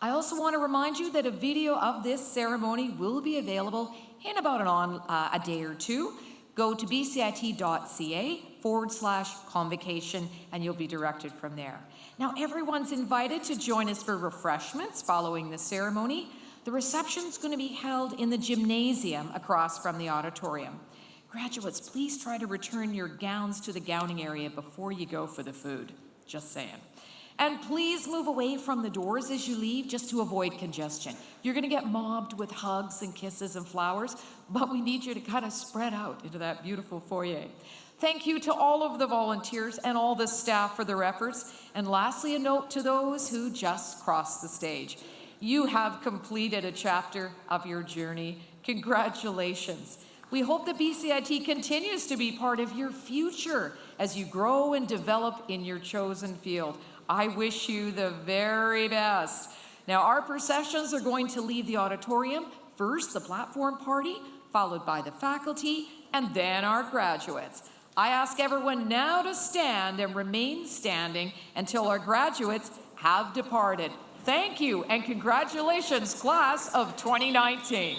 I also want to remind you that a video of this ceremony will be available in about a day or two. Go to bcit.ca/convocation and you'll be directed from there. Now everyone's invited to join us for refreshments following the ceremony. The reception's going to be held in the gymnasium across from the auditorium. Graduates, please try to return your gowns to the gowning area before you go for the food. Just saying. And please move away from the doors as you leave just to avoid congestion. You're going to get mobbed with hugs and kisses and flowers, but we need you to kind of spread out into that beautiful foyer. Thank you to all of the volunteers and all the staff for their efforts. And lastly, a note to those who just crossed the stage. You have completed a chapter of your journey. Congratulations. We hope that BCIT continues to be part of your future as you grow and develop in your chosen field. I wish you the very best. Now, our processions are going to leave the auditorium. First, the platform party, followed by the faculty, and then our graduates. I ask everyone now to stand and remain standing until our graduates have departed. Thank you, and congratulations, class of 2019.